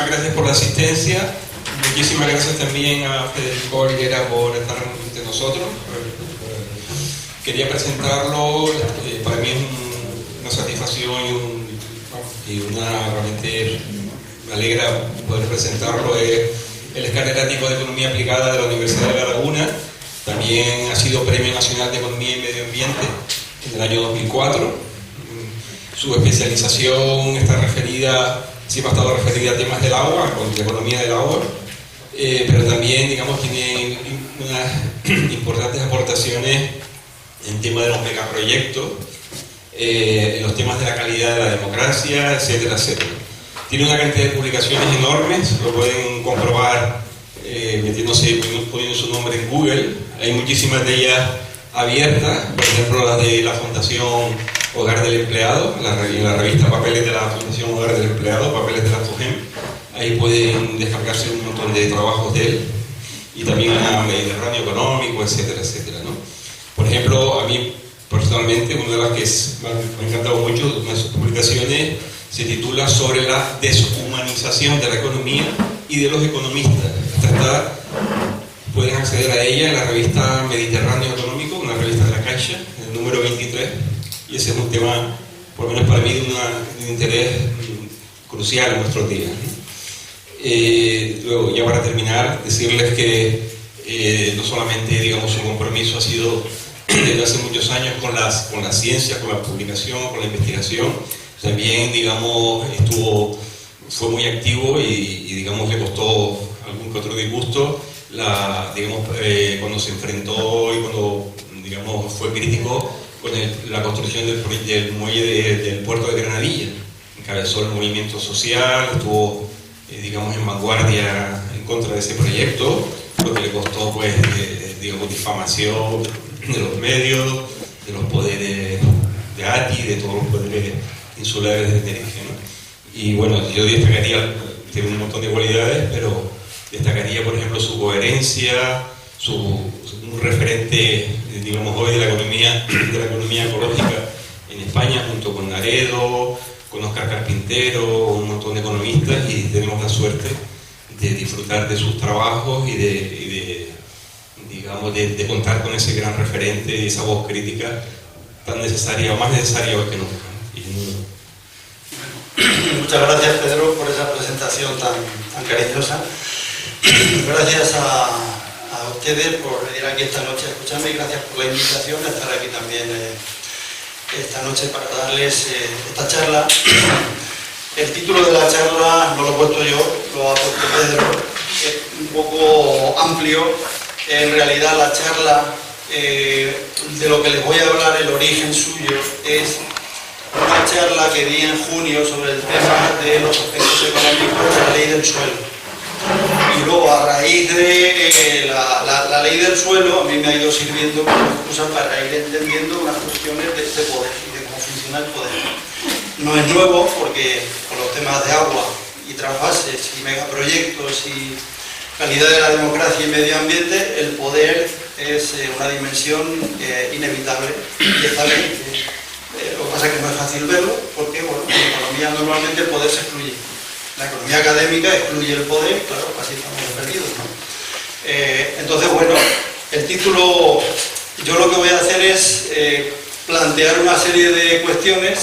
gracias por la asistencia. Muchísimas gracias también a Federico Olguera por estar entre nosotros. Quería presentarlo, para mí es una satisfacción realmente me alegra poder presentarlo. Es el catedrático de Economía Aplicada de la Universidad de La Laguna. También ha sido Premio Nacional de Economía y Medio Ambiente en el año 2004. Su especialización está referida, siempre ha estado referida a temas del agua, con la economía del agua, pero también, digamos, tiene unas importantes aportaciones en temas de los megaproyectos, en los temas de la calidad de la democracia, etcétera, etcétera. Tiene una cantidad de publicaciones enormes, lo pueden comprobar poniendo su nombre en Google. Hay muchísimas de ellas abiertas, por ejemplo las de la Fundación Hogar del Empleado, en la revista Papeles de la Fundación Hogar del Empleado, Papeles de la FUGEM. Ahí pueden descargarse un montón de trabajos de él, y también el Mediterráneo Económico, etcétera, etcétera, ¿no? Por ejemplo, a mí personalmente, una de las que me ha encantado mucho, una de sus publicaciones, se titula Sobre la deshumanización de la economía y de los economistas. Pueden acceder a ella en la revista Mediterráneo Económico, una revista de la Caixa, en el número 23, y ese es un tema, por lo menos para mí, de un interés crucial en nuestros días, ¿no? Luego, ya para terminar, decirles que no solamente, digamos, su compromiso ha sido desde hace muchos años con la ciencia, con la publicación, con la investigación, también, digamos, fue muy activo y digamos, le costó algún que otro disgusto, cuando se enfrentó y cuando, digamos, fue crítico con la construcción del muelle del puerto de Granadilla. Encabezó el movimiento social, estuvo, digamos, en vanguardia en contra de ese proyecto, lo que le costó, pues, digamos, difamación de los medios, de los poderes de ATI, de todos los poderes insulares de Tenerife, ¿no? Y bueno, yo destacaría, tiene un montón de cualidades, pero destacaría, por ejemplo, su coherencia, un referente, digamos, hoy de la economía ecológica en España, junto con Naredo, con Óscar Carpintero, un montón de economistas, y tenemos la suerte de disfrutar de sus trabajos y de contar con ese gran referente y esa voz crítica tan necesaria, o más necesaria hoy que nunca. Muchas gracias, Pedro, por esa presentación tan cariñosa. Gracias a ustedes por venir aquí esta noche a escucharme, y gracias por la invitación a estar aquí también esta noche para darles esta charla. El título de la charla no lo he puesto yo, lo ha puesto Pedro, es un poco amplio. En realidad la charla, de lo que les voy a hablar, el origen suyo, es una charla que di en junio sobre el tema de los aspectos económicos de la ley del suelo. Y luego, a raíz de la ley del suelo, a mí me ha ido sirviendo como excusa para ir entendiendo unas cuestiones de poder y de cómo funciona el poder. No es nuevo, porque con los temas de agua y trasvases y megaproyectos y calidad de la democracia y medio ambiente, el poder es una dimensión inevitable, y está bien. Lo que pasa es que no es fácil verlo, porque, bueno, en la economía normalmente el poder se excluye. La economía académica excluye el poder, claro, casi estamos perdidos, ¿no? Entonces, bueno, el título, yo lo que voy a hacer es plantear una serie de cuestiones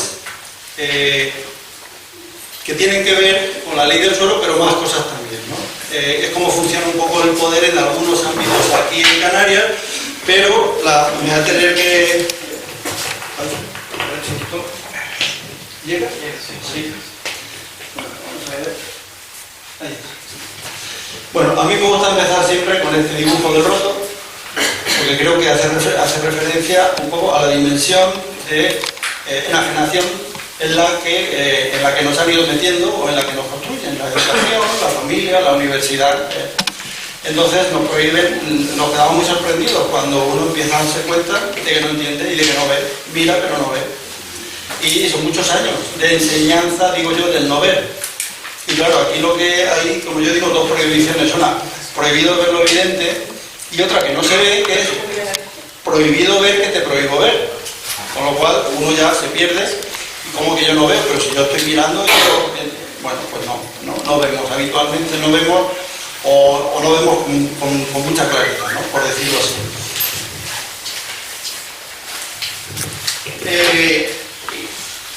que tienen que ver con la ley del suelo, pero más cosas también, ¿no? Es cómo funciona un poco el poder en algunos ámbitos aquí en Canarias, pero me va a tener que... ¿Llega? Sí. Bueno, a mí me gusta empezar siempre con este dibujo del roto, porque creo que hace referencia un poco a la dimensión de enajenación en la que nos han ido metiendo, o en la que nos construyen, la educación, la familia, la universidad. Entonces nos prohíben, nos quedamos muy sorprendidos cuando uno empieza a darse cuenta de que no entiende y de que no ve, mira pero no ve. Y son muchos años de enseñanza, digo yo, del no ver. Y claro, aquí lo que hay, como yo digo, dos prohibiciones. Una, prohibido ver lo evidente, y otra que no se ve, que es prohibido ver que te prohíbo ver. Con lo cual uno ya se pierde, y como que yo no veo, pero si yo estoy mirando, yo bueno, pues no vemos, habitualmente no vemos o no vemos con mucha claridad, ¿no? Por decirlo así.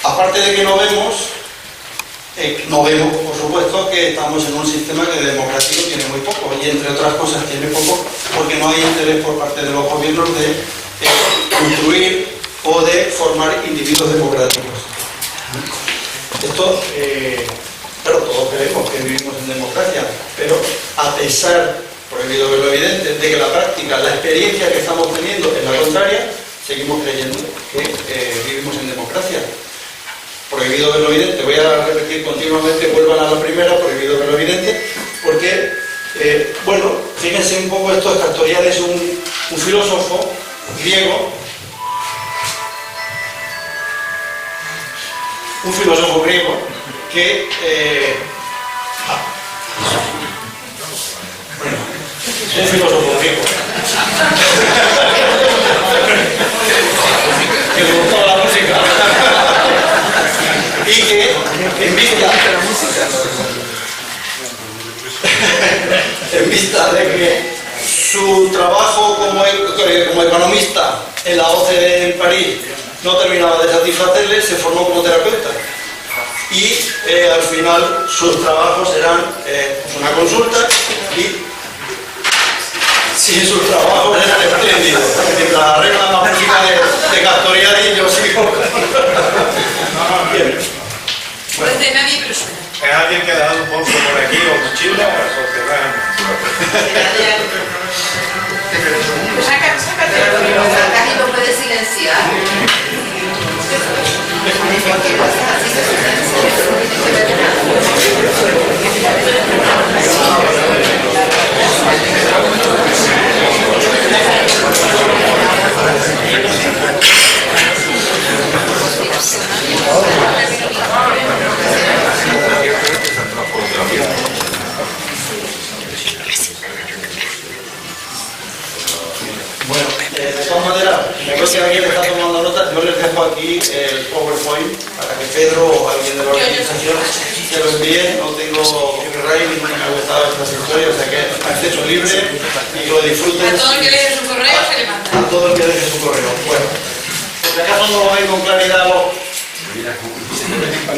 Aparte de que no vemos, por supuesto, que estamos en un sistema que democrático tiene muy poco, y entre otras cosas tiene poco porque no hay interés por parte de los gobiernos de construir o de formar individuos democráticos. Esto, claro, todos creemos que vivimos en democracia, pero a pesar, prohibido ver lo evidente, de que la práctica, la experiencia que estamos teniendo es la contraria, seguimos creyendo que vivimos en democracia. Prohibido ver lo evidente, voy a repetir continuamente, vuelvan a la primera, prohibido ver lo evidente, porque, bueno, fíjense un poco esto, Castoriadis es un filósofo griego, que un filósofo griego que le gustaba la música y que en vista de que su trabajo como economista en la OCDE en París no terminaba de satisfacerle, se formó como terapeuta y al final sus trabajos eran una consulta y sus trabajos eran espléndidos. Mientras arreglan la música de Castoriadis, yo sigo. Bien. Bueno. No es de nadie, pero suena. ¿Es alguien que ha dado un poco por aquí o mochila o cerramos? Sácate lo sacas y lo puedes silenciar. Bueno, de todas maneras, me creo que alguien está tomando nota, yo les dejo aquí el PowerPoint para que Pedro o alguien de la organización se lo envíe. No tengo copyright ni me ha gustado estas historias, o sea que acceso libre y que lo disfruten. A todo el que deje su correo se le manda. A todo el que deje su correo. Bueno, por si acaso no lo ven con claridad,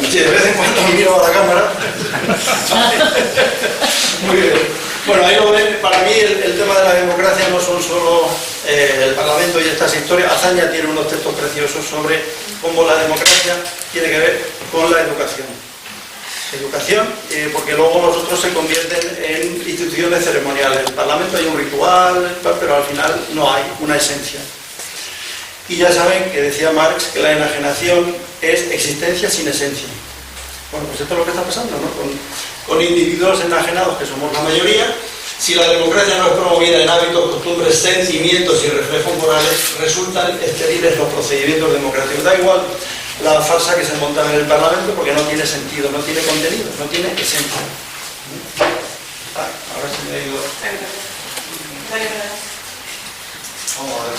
sí, de vez en cuando miro a la cámara. Muy bien. Bueno, ahí lo ven. Para mí el tema de la democracia no son solo el Parlamento y estas historias. Azaña tiene unos textos preciosos sobre cómo la democracia tiene que ver con la educación. Porque luego los otros se convierten en instituciones ceremoniales. En el Parlamento hay un ritual, pero al final no hay una esencia. Y ya saben que decía Marx que la enajenación es existencia sin esencia. Bueno, pues esto es lo que está pasando, ¿no? Con individuos enajenados, que somos la mayoría. Si la democracia no es promovida en hábitos, costumbres, sentimientos y reflejos morales, resultan estériles los procedimientos democráticos. Da igual la farsa que se monta en el Parlamento porque no tiene sentido, no tiene contenido, no tiene esencia. Ahora se me ha ido. Vamos a ver.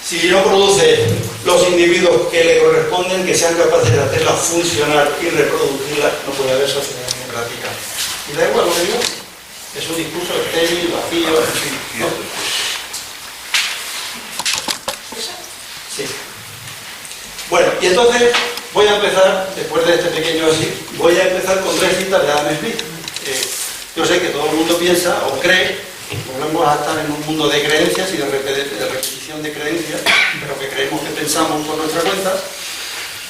Si no produce los individuos que le corresponden, que sean capaces de hacerla funcionar y reproducirla, no puede haber sociedad democrática. Y da igual lo que digo, es un discurso estéril, vacío, en fin, ¿no? Sí. Bueno, y entonces voy a empezar, después de este pequeño así, voy a empezar con 3 citas de Adam Smith. Yo sé que todo el mundo piensa o cree, volvemos a estar en un mundo de creencias y de repetición de creencias, pero que creemos que pensamos por nuestra cuenta.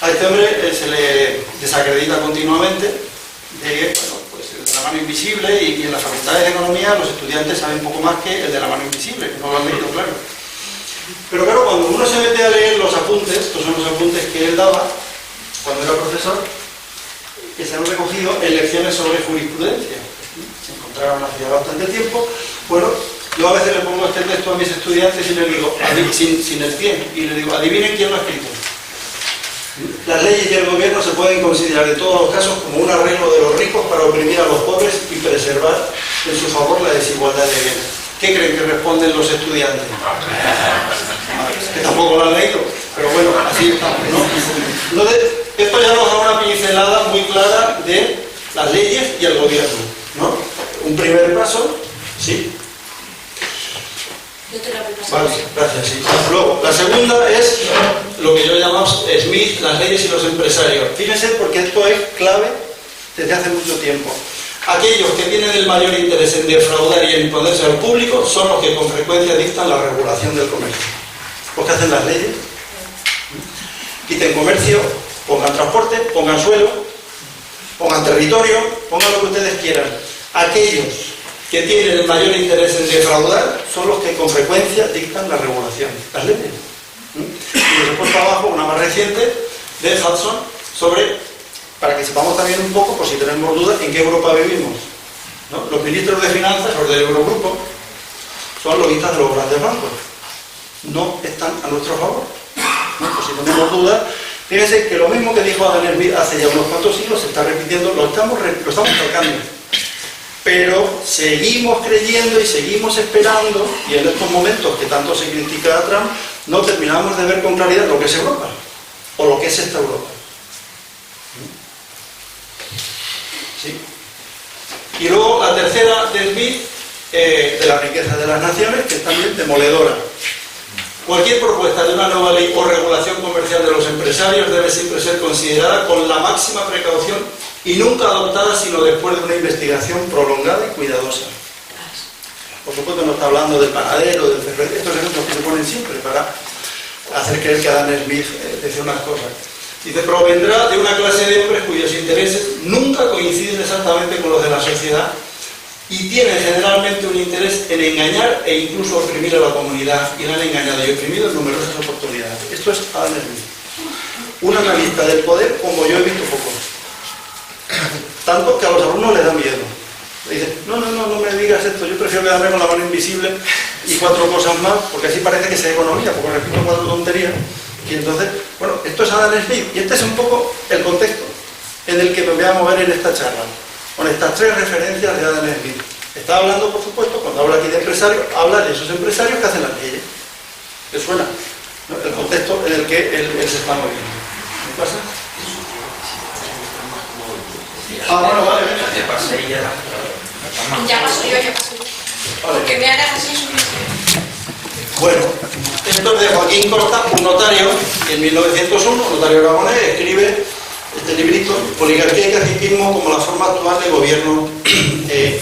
A este hombre se le desacredita continuamente de que, bueno, pues el de la mano invisible, y en las facultades de economía los estudiantes saben poco más que el de la mano invisible, que no lo han leído, claro. Pero claro, cuando uno se mete a leer los apuntes, estos son los apuntes que él daba cuando era profesor, que se han recogido en lecciones sobre jurisprudencia. Se encontraron hace ya bastante tiempo. Bueno, yo a veces le pongo este texto a mis estudiantes y les digo, sin el pie, y les digo, adivinen quién lo ha escrito. Las leyes y el gobierno se pueden considerar en todos los casos como un arreglo de los ricos para oprimir a los pobres y preservar en su favor la desigualdad de bienes. ¿Qué creen que responden los estudiantes? Que tampoco lo han leído, pero bueno, así estamos, ¿no? Entonces, Esto ya nos da una pincelada muy clara de las leyes y el gobierno, ¿no? Un primer paso, sí. Yo te la voy a pasar. Vale, gracias, sí. Luego, la segunda es lo que yo llamo Smith, las leyes y los empresarios. Fíjense porque esto es clave desde hace mucho tiempo. Aquellos que tienen el mayor interés en defraudar y en imponerse al público son los que con frecuencia dictan la regulación del comercio. Los que hacen las leyes, quiten comercio, pongan transporte, pongan suelo, pongan territorio, pongan lo que ustedes quieran. Aquellos que tienen el mayor interés en defraudar son los que con frecuencia dictan la regulación, las leyes. Y después para abajo una más reciente de Hudson sobre, para que sepamos también un poco, por si tenemos dudas, en qué Europa vivimos, ¿no? Los ministros de finanzas, los del Eurogrupo, son lobistas de los grandes bancos. No están a nuestro favor, ¿no? Por si tenemos dudas, fíjense que lo mismo que dijo Adam Smith hace ya unos cuantos siglos se está repitiendo, lo estamos calcando. Pero seguimos creyendo y seguimos esperando, y en estos momentos que tanto se critica a Trump, no terminamos de ver con claridad lo que es Europa, o lo que es esta Europa. ¿Sí? Y luego la tercera de Smith, de la riqueza de las naciones, que es también demoledora. Cualquier propuesta de una nueva ley o regulación comercial de los empresarios debe siempre ser considerada con la máxima precaución y nunca adoptada sino después de una investigación prolongada y cuidadosa. Por supuesto no está hablando del panadero, del ferretero, estos ejemplos que se ponen siempre para hacer creer que Adam Smith decía unas cosas. Dice, provendrá de una clase de hombres cuyos intereses nunca coinciden exactamente con los de la sociedad y tienen generalmente un interés en engañar e incluso oprimir a la comunidad, y la han engañado y oprimido en numerosas oportunidades. Esto es Adam Smith, un analista del poder como yo he visto pocos. Tanto que a los alumnos les da miedo. Le dicen, no me digas esto, yo prefiero quedarme con la mano invisible y 4 cosas más, porque así parece que sea economía, porque repito 4 tonterías. Y entonces, bueno, esto es Adam Smith, y este es un poco el contexto en el que me voy a mover en esta charla, con estas 3 referencias de Adam Smith. Está hablando, por supuesto, cuando habla aquí de empresarios, habla de esos empresarios que hacen las leyes. ¿Les suena? ¿No? El contexto en el que él se está moviendo. ¿Me pasa? Bueno, vale, venga. Ya paso yo. Vale. Porque me hagas así suficiente. Bueno, esto es de Joaquín Corta, un notario, que en 1901, un notario aragonés, escribe este librito, Oligarquía y Caciquismo como la forma actual de gobierno en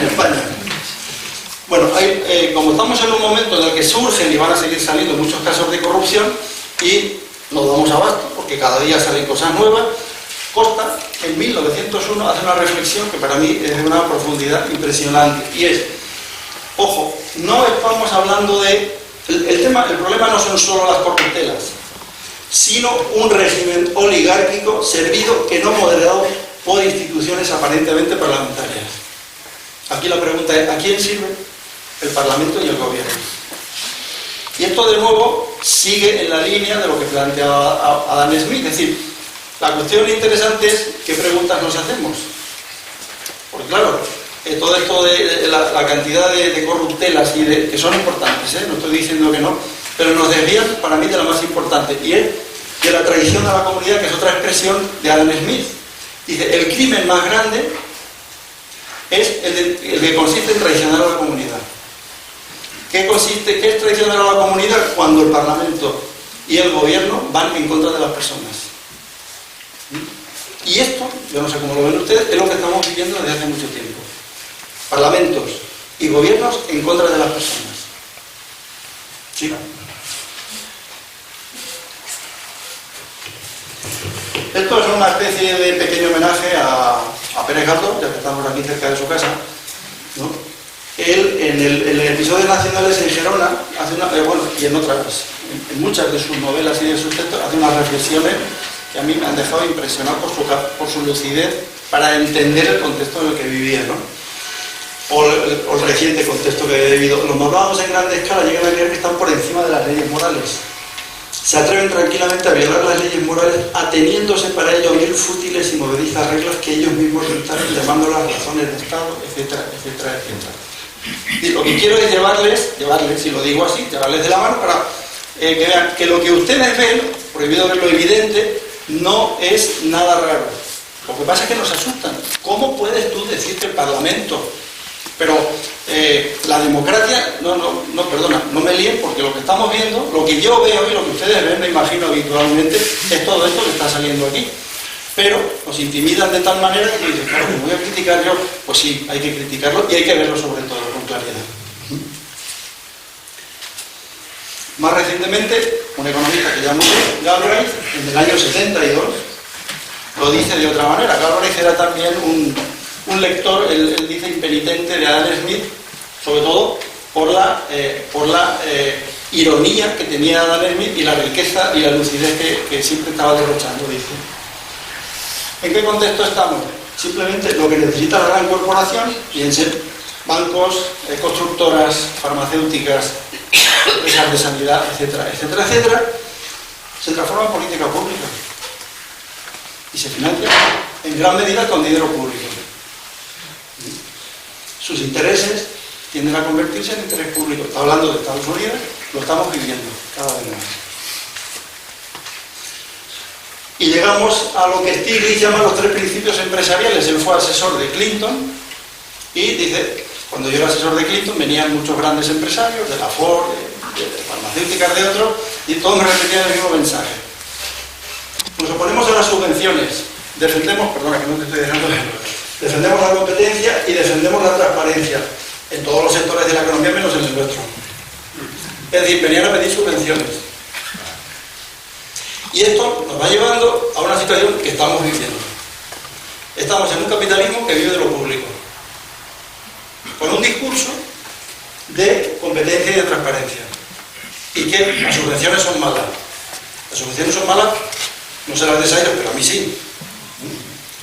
España. Bueno, como estamos en un momento en el que surgen y van a seguir saliendo muchos casos de corrupción y nos damos abasto porque cada día salen cosas nuevas, Costa en 1901 hace una reflexión que para mí es de una profundidad impresionante, y es, ojo, no estamos hablando de... El problema no son solo las corruptelas, sino un régimen oligárquico servido que no moderado por instituciones aparentemente parlamentarias. Aquí la pregunta es, ¿a quién sirve? El Parlamento y el Gobierno. Y esto de nuevo sigue en la línea de lo que planteaba Adam Smith, es decir, la cuestión interesante es qué preguntas nos hacemos. Porque claro, todo esto de la cantidad de corruptelas y que son importantes, no estoy diciendo que no, pero nos desvían para mí de la más importante, y es de la traición a la comunidad, que es otra expresión de Adam Smith. Dice, el crimen más grande es el que consiste en traicionar a la comunidad. ¿Qué es traicionar a la comunidad? Cuando el Parlamento y el Gobierno van en contra de las personas. Y esto, yo no sé cómo lo ven ustedes, es lo que estamos viviendo desde hace mucho tiempo. Parlamentos y gobiernos en contra de las personas. ¿Sí? Esto es una especie de pequeño homenaje a Pérez Galdós, ya que estamos aquí cerca de su casa, ¿no? Él, en el episodio Nacionales en Gerona, y en muchas de sus novelas y de sus textos, hace unas reflexiones que a mí me han dejado impresionado por su lucidez para entender el contexto en el que vivía, ¿no? O el reciente contexto que he vivido. Los malvados en grande escala llegan a creer que están por encima de las leyes morales. Se atreven tranquilamente a violar las leyes morales, ateniéndose para ello a 1000 fútiles y movedizas reglas que ellos mismos inventaron, llamándolas razones de Estado, etcétera, etcétera, etcétera. Y lo que quiero es llevarles, si lo digo así, llevarles de la mano para que vean que lo que ustedes ven, prohibido ver lo evidente, No es nada raro. Lo que pasa es que nos asustan. ¿Cómo puedes tú decir que el Parlamento? Pero la democracia, perdona, no me líen, porque lo que estamos viendo, lo que yo veo y lo que ustedes ven, me imagino habitualmente, es todo esto que está saliendo aquí. Pero nos intimidan de tal manera que dicen, claro, ¿me voy a criticar yo? Pues sí, hay que criticarlo y hay que verlo sobre todo con claridad. Más recientemente, un economista que llamó Galbraith, en el año 72, lo dice de otra manera. Galbraith era también un lector, él dice, impenitente de Adam Smith, sobre todo por la ironía que tenía Adam Smith y la riqueza y la lucidez que siempre estaba derrochando, dice. ¿En qué contexto estamos? Simplemente lo que necesita la gran corporación, piensen, bancos, constructoras, farmacéuticas, empresas de sanidad, etcétera, etcétera, etcétera, se transforma en política pública y se financia en gran medida con dinero público. Sus intereses tienden a convertirse en interés público. Está hablando de Estados Unidos, lo estamos viviendo cada vez más. Y llegamos a lo que Stiglitz llama los 3 principios empresariales. Él fue asesor de Clinton y dice, cuando yo era asesor de Clinton venían muchos grandes empresarios, de la Ford, de farmacéuticas, de otros, y todos me repetían el mismo mensaje. Nos oponemos a las subvenciones, defendemos, perdona que no te estoy dejando ver, defendemos la competencia y defendemos la transparencia en todos los sectores de la economía menos en el nuestro. Es decir, venían a pedir subvenciones. Y esto nos va llevando a una situación que estamos viviendo. Estamos en un capitalismo que vive de lo público, con un discurso de competencia y de transparencia, y que las subvenciones son malas. Las subvenciones son malas, no se las deseo, pero a mí sí.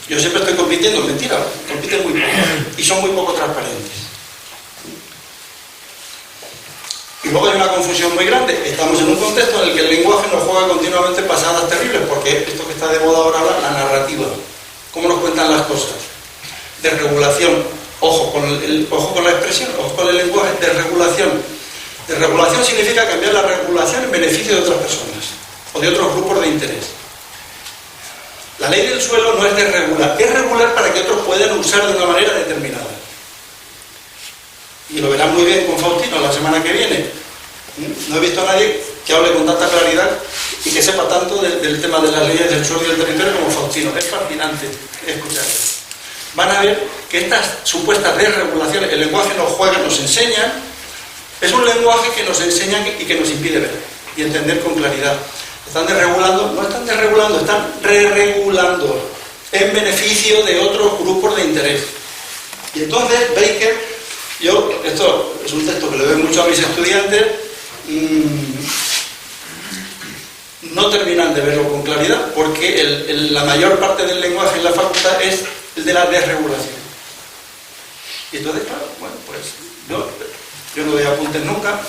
Yo siempre estoy compitiendo, mentira, compiten muy poco y son muy poco transparentes. Y luego hay una confusión muy grande. Estamos en un contexto en el que el lenguaje nos juega continuamente pasadas terribles, porque esto que está de moda ahora habla, la narrativa. ¿Cómo nos cuentan las cosas? Desregulación. Ojo con la expresión, ojo con el lenguaje. Desregulación. Desregulación significa cambiar la regulación en beneficio de otras personas o de otros grupos de interés. La ley del suelo no es desregular, es regular para que otros puedan usar de una manera determinada. Y lo verán muy bien con Faustino la semana que viene. No he visto a nadie que hable con tanta claridad y que sepa tanto del tema de las leyes del suelo y del territorio como Faustino. Es fascinante escuchar. Van a ver que estas supuestas desregulaciones, el lenguaje nos juega, nos enseña, es un lenguaje que nos enseña y que nos impide ver y entender con claridad. ¿Están desregulando? No están desregulando, están re-regulando en beneficio de otros grupos de interés. Y entonces Baker, esto es un texto que le doy mucho a mis estudiantes, no terminan de verlo con claridad porque la mayor parte del lenguaje en la facultad es el de la desregulación. Y entonces, claro, bueno, pues yo no doy apuntes nunca,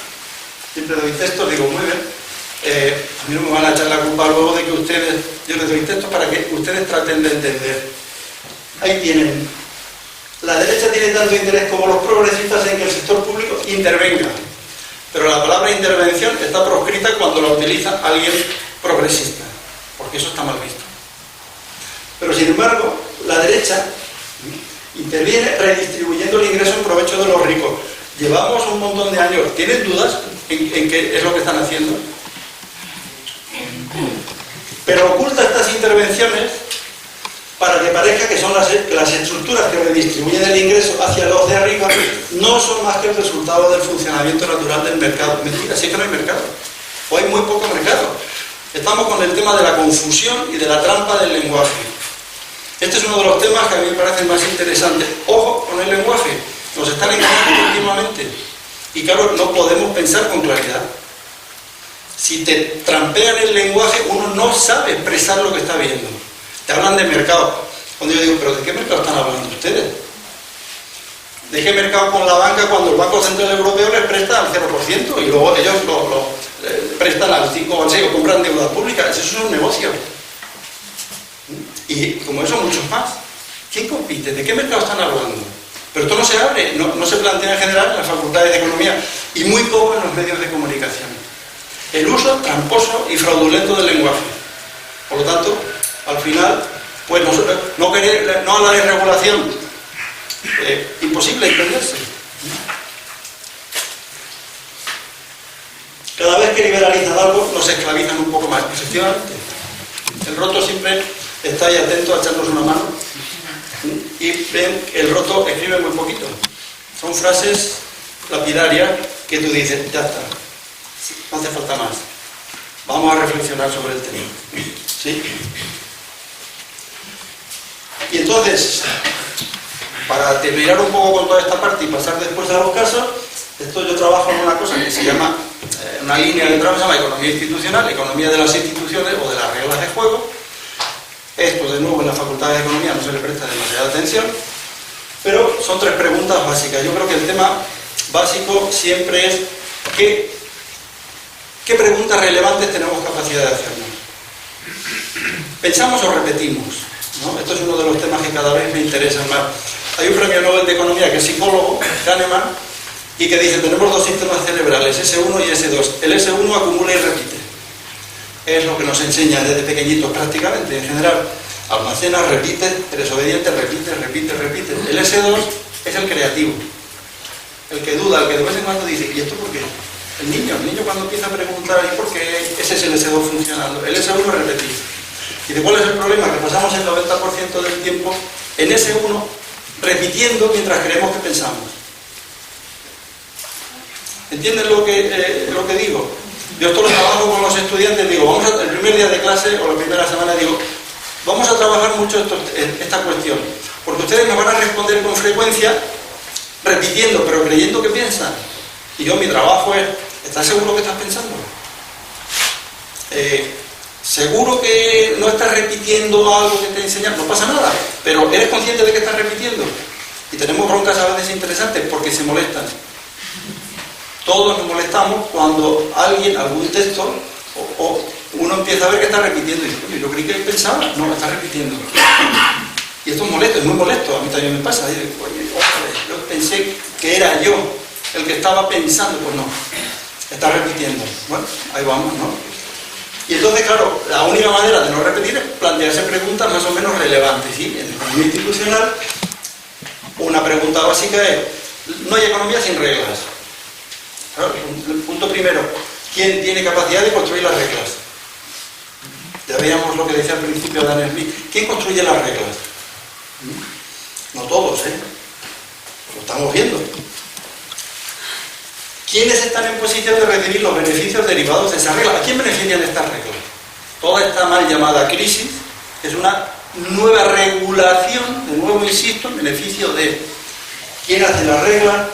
siempre doy textos, digo, muy bien. A mí no me van a echar la culpa luego de que yo les doy textos para que ustedes traten de entender. Ahí tienen. La derecha tiene tanto interés como los progresistas en que el sector público intervenga. Pero la palabra intervención está proscrita cuando la utiliza alguien progresista, porque eso está mal visto. Pero sin embargo, la derecha interviene redistribuyendo el ingreso en provecho de los ricos. Llevamos un montón de años. ¿Tienen dudas en qué es lo que están haciendo? Pero oculta estas intervenciones para que parezca que son las estructuras que redistribuyen el ingreso hacia los de arriba no son más que el resultado del funcionamiento natural del mercado. Mentira, sí que no hay mercado, o hay muy poco mercado. Estamos con el tema de la confusión y de la trampa del lenguaje. Este es uno de los temas que a mí me parecen más interesantes. Ojo con el lenguaje, nos están engañando continuamente. Y claro, no podemos pensar con claridad. Si te trampean el lenguaje, uno no sabe expresar lo que está viendo. Te hablan de mercado. Cuando yo digo, ¿pero de qué mercado están hablando ustedes? ¿De qué mercado con la banca cuando el Banco Central Europeo les presta al 0% y luego ellos lo prestan al 5 o al 6 o compran deuda pública? Eso es un negocio. Y como eso, muchos más. ¿Quién compite? ¿De qué mercado están hablando? Pero esto no se abre, no se plantea en general en las facultades de economía y muy poco en los medios de comunicación. El uso tramposo y fraudulento del lenguaje. Por lo tanto, al final, pues no a la desregulación, imposible entenderse. Cada vez que liberalizan algo, nos esclavizan un poco más, efectivamente. El roto siempre está ahí atento a echarnos una mano y ven que el roto escribe muy poquito. Son frases lapidarias que tú dices, ya está, no hace falta más. Vamos a reflexionar sobre el tema. ¿Sí? Y entonces, para terminar un poco con toda esta parte y pasar después a los casos, yo trabajo en una cosa que se llama, una línea de trabajo se llama economía institucional, economía de las instituciones o de las reglas de juego. Esto, de nuevo, en la Facultad de Economía no se le presta demasiada atención, pero son 3 preguntas básicas. Yo creo que el tema básico siempre es ¿qué preguntas relevantes tenemos capacidad de hacernos? ¿Pensamos o repetimos? ¿No? Esto es uno de los temas que cada vez me interesan más. Hay un premio Nobel de Economía que es psicólogo, Kahneman, y que dice, tenemos 2 sistemas cerebrales, S1 y S2. El S1 acumula y repite. Es lo que nos enseña desde pequeñitos prácticamente, en general. Almacena, repite, eres obediente, repite, repite, repite. El S2 es el creativo, el que duda, el que de vez en cuando dice, ¿y esto por qué? El niño cuando empieza a preguntar, ¿y por qué? Ese es el S2 funcionando. El S1 es repetir. ¿Y de cuál es el problema? Que pasamos el 90% del tiempo en S1 repitiendo mientras creemos que pensamos. ¿Entienden lo que digo? Yo esto lo trabajo con los estudiantes, digo, el primer día de clase o la primera semana digo, vamos a trabajar mucho esta cuestión, porque ustedes me van a responder con frecuencia repitiendo, pero creyendo que piensan. Y yo mi trabajo es, ¿estás seguro que estás pensando? ¿Seguro que no estás repitiendo algo que te enseñan? No pasa nada, pero ¿eres consciente de que estás repitiendo? Y tenemos broncas a veces interesantes porque se molestan. Todos nos molestamos cuando algún texto o uno empieza a ver que está repitiendo y dice, oye, yo creí que él pensaba, no, está repitiendo. Y esto es molesto, es muy molesto, a mí también me pasa. Digo, oye, yo pensé que era yo el que estaba pensando, pues no, está repitiendo. Bueno, ahí vamos, ¿no? Y entonces, claro, la única manera de no repetir es plantearse preguntas más o menos relevantes, ¿sí? En economía institucional, una pregunta básica es, no hay economía sin reglas. Claro, el punto primero, ¿quién tiene capacidad de construir las reglas? Ya veíamos lo que decía al principio Adam Smith. ¿Quién construye las reglas? No todos, ¿eh? Lo estamos viendo. ¿Quiénes están en posición de recibir los beneficios derivados de esas reglas? ¿A quién benefician estas reglas? Toda esta mal llamada crisis es una nueva regulación, de nuevo insisto, en beneficio de quién hace las reglas,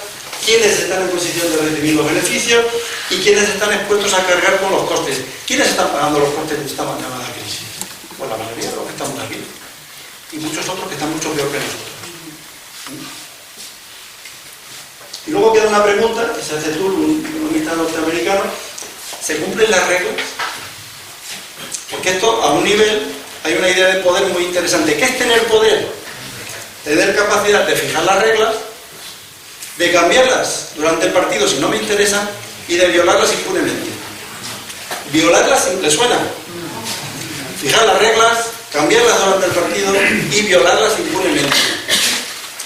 quiénes están en posición de recibir los beneficios y quiénes están expuestos a cargar con los costes. ¿Quiénes están pagando los costes de esta mal llamada crisis? Pues la mayoría de los que estamos aquí. Y muchos otros que están mucho peor que nosotros. Y luego queda una pregunta que se hace tú, un economista norteamericano: ¿se cumplen las reglas? Porque esto, a un nivel, hay una idea de poder muy interesante. ¿Qué es tener poder? Tener capacidad de fijar las reglas, de cambiarlas durante el partido si no me interesan y de violarlas impunemente. Violarlas, ¿le suena? Fijar las reglas, cambiarlas durante el partido y violarlas impunemente.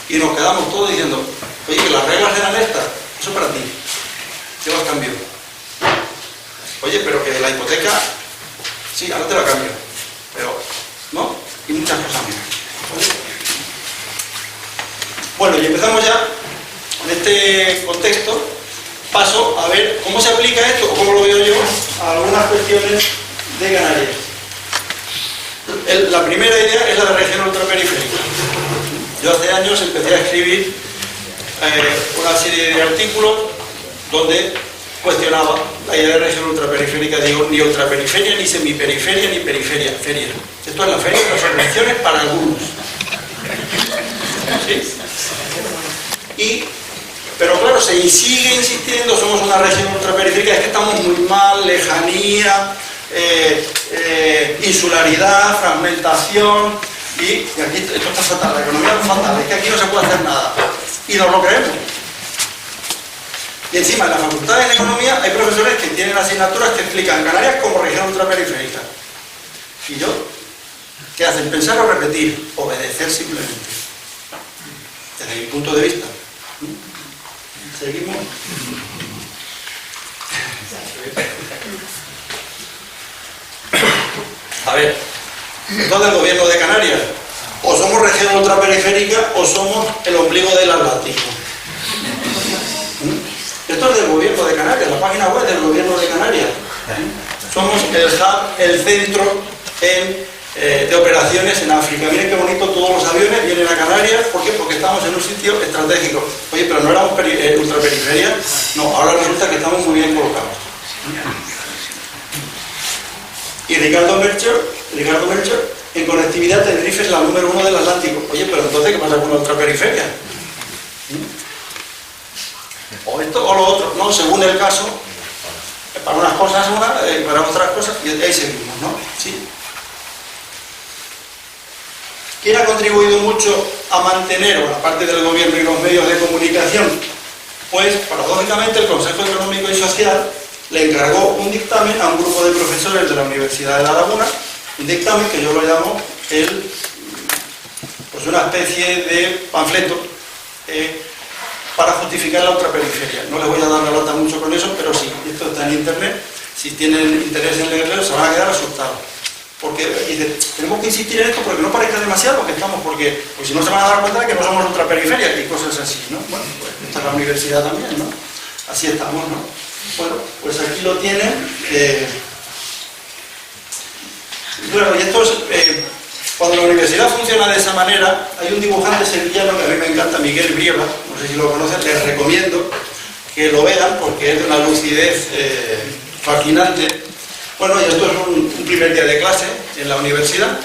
Y nos quedamos todos diciendo, oye, que las reglas eran estas, eso para ti, yo las cambio. Oye, pero que la hipoteca, sí, ahora te la cambio, pero no, y muchas cosas más. ¿Vale? Bueno, y empezamos ya, en este contexto, paso a ver cómo se aplica esto, o cómo lo veo yo, a algunas cuestiones de Canarias. La primera idea es la de región ultraperiférica. Yo hace años empecé a escribir una serie de artículos donde cuestionaba la idea de región ultraperiférica. Digo, ni ultraperiferia, ni semiperiferia, ni periferia, feria. Esto es la feria de las subvenciones para algunos. ¿Sí? Pero claro, se sigue insistiendo, somos una región ultraperiférica, es que estamos muy mal, lejanía, insularidad, fragmentación, y aquí esto está fatal, la economía es fatal, es que aquí no se puede hacer nada. Y nos lo creemos. Y encima en la Facultad de Economía hay profesores que tienen asignaturas que explican Canarias como región ultraperiférica. Y yo ¿Qué hacen? ¿Pensar o repetir? Obedecer simplemente. Desde mi punto de vista. ¿Seguimos? A ver, entonces el gobierno de Canarias, o somos región ultraperiférica o somos el ombligo del Atlántico. Esto es del gobierno de Canarias, la página web del gobierno de Canarias. Somos el hub, el centro de operaciones en África. Miren qué bonito, todos los aviones vienen a Canarias. ¿Por qué? Porque estamos en un sitio estratégico. Oye, pero no éramos ultraperiferia. No, ahora resulta que estamos muy bien colocados. Y Ricardo Melcher, en conectividad Tenerife es la número 1 del Atlántico. Oye, pero entonces, ¿qué pasa con la ultraperiferia? O esto o lo otro, ¿no? Según el caso, para unas cosas una, para otras cosas, y ahí seguimos, ¿no? Sí. ¿Quién ha contribuido mucho a mantener, o aparte del gobierno y los medios de comunicación? Pues, paradójicamente, el Consejo Económico y Social le encargó un dictamen a un grupo de profesores de la Universidad de La Laguna, un dictamen que yo lo llamo pues una especie de panfleto para justificar la ultraperiferia. No les voy a dar la lata mucho con eso, pero sí, esto está en internet. Si tienen interés en leerlo, se van a quedar asustados. Porque dicen, tenemos que insistir en esto porque no parezca demasiado que estamos, porque pues si no se van a dar cuenta de que no somos ultraperiferia y cosas así, ¿no? Bueno, pues esta es la universidad también, ¿no? Así estamos, ¿no? Bueno, pues aquí lo tienen. Bueno, y esto es, cuando la universidad funciona de esa manera, hay un dibujante sevillano que a mí me encanta, Miguel Brieva, no sé si lo conocen, les recomiendo que lo vean porque es de una lucidez fascinante. Bueno, y esto es un primer día de clase en la universidad,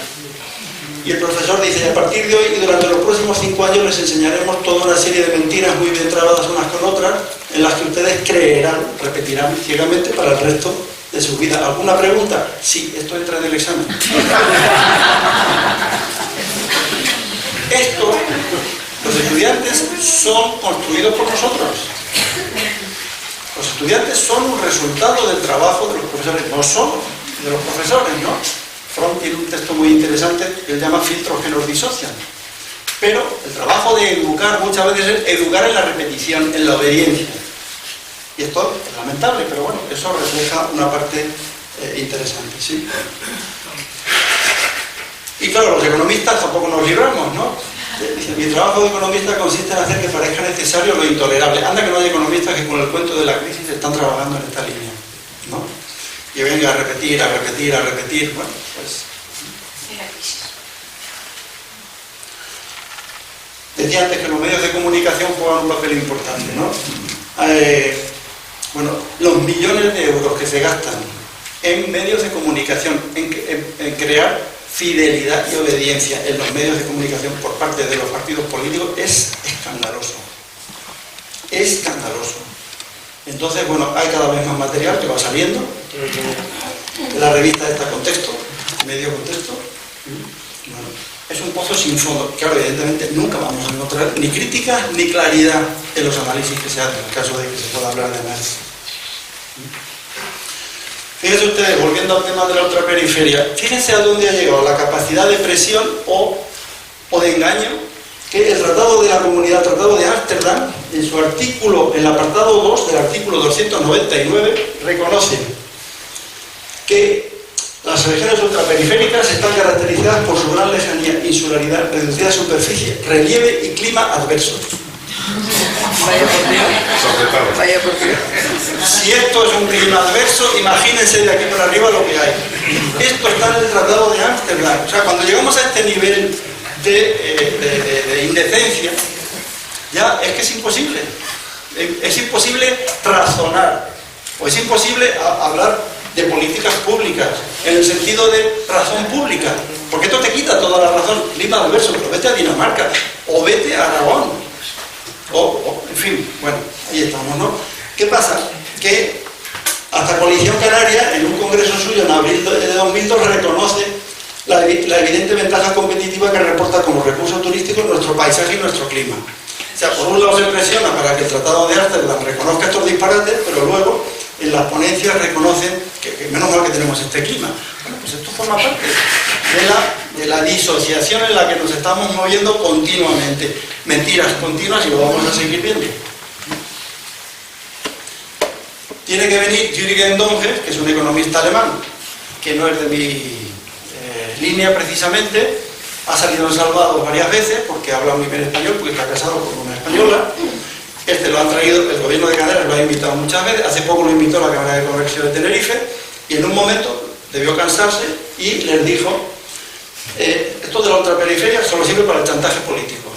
y el profesor dice, a partir de hoy y durante los próximos 5 años les enseñaremos toda una serie de mentiras muy bien trabadas unas con otras, en las que ustedes creerán, repetirán ciegamente para el resto de su vida. ¿Alguna pregunta? Sí, esto entra en el examen. Esto, los estudiantes son construidos por nosotros. Los estudiantes son un resultado del trabajo de los profesores, no solo de los profesores, ¿no? Fromm tiene un texto muy interesante que él llama filtros que nos disocian. Pero el trabajo de educar muchas veces es educar en la repetición, en la obediencia. Y esto es lamentable, pero bueno, eso refleja una parte interesante, ¿sí? Y claro, los economistas tampoco nos libramos, ¿no? Dice, mi trabajo de economista consiste en hacer que parezca necesario lo intolerable. Anda que no hay economistas que con el cuento de la crisis están trabajando en esta línea, ¿no? Y venga a repetir, bueno, pues... Decía antes que los medios de comunicación juegan un papel importante, ¿no? Bueno, los millones de euros que se gastan en medios de comunicación, en crear fidelidad y obediencia en los medios de comunicación por parte de los partidos políticos es escandaloso. Escandaloso. Entonces, bueno, hay cada vez más material que va saliendo. La revista está Contexto, Medio Contexto. Bueno, es un pozo sin fondo. Claro, evidentemente nunca vamos a encontrar ni crítica ni claridad en los análisis que se hacen, en el caso de que se pueda hablar de análisis. Fíjense ustedes, volviendo al tema de la ultraperiferia, fíjense a dónde ha llegado la capacidad de presión o de engaño que el Tratado de la Comunidad, el Tratado de Ámsterdam, en su artículo, en el apartado 2 del artículo 299, reconoce que las regiones ultraperiféricas están caracterizadas por su gran lejanía, insularidad, reducida superficie, relieve y clima adverso. Vaya por Dios. Vaya por Dios. Si esto es un clima adverso, imagínense de aquí por arriba lo que hay. Esto está en el Tratado de Ámsterdam. O sea, cuando llegamos a este nivel de indecencia, ya es que es imposible. Es imposible razonar, o es imposible hablar de políticas públicas, en el sentido de razón pública. Porque esto te quita toda la razón. Clima adverso, pero vete a Dinamarca, o vete a Aragón. En fin, bueno, ahí estamos, ¿no? ¿Qué pasa? Que hasta Coalición Canaria, en un congreso suyo en abril de 2002, reconoce la evidente ventaja competitiva que reporta como recurso turístico nuestro paisaje y nuestro clima. O sea, por un lado se presiona para que el Tratado de Ámsterdam reconozca estos disparates, pero luego en las ponencias reconocen que menos mal que tenemos este clima. Bueno, pues esto forma parte de la de la disociación en la que nos estamos moviendo continuamente. Mentiras continuas y lo vamos a seguir viendo. Tiene que venir Jürgen Donges, que es un economista alemán, que no es de mi línea precisamente, ha salido en Salvador varias veces porque habla muy bien español, porque está casado con una española. Este lo han traído, el gobierno de Canarias lo ha invitado muchas veces, hace poco lo invitó a la Cámara de Comercio de Tenerife, y en un momento debió cansarse y les dijo: esto de la ultraperiferia solo sirve para el chantaje político.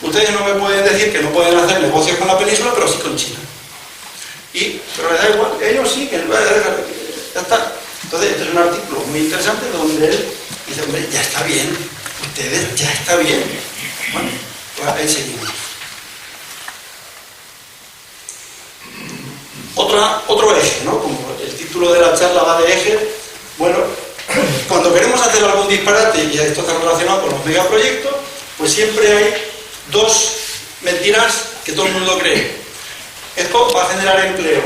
Ustedes no me pueden decir que no pueden hacer negocios con la península, pero sí con China. Pero les da igual, ellos sí, que ya está. Entonces, este es un artículo muy interesante donde él dice: hombre, ya está bien, ustedes ya está bien. Bueno, pues ahí seguimos. Otro eje, ¿no? Como el título de la charla va de eje, bueno, cuando queremos hacer algún disparate, y esto está relacionado con los megaproyectos, pues siempre hay dos mentiras que todo el mundo cree. Esto va a generar empleo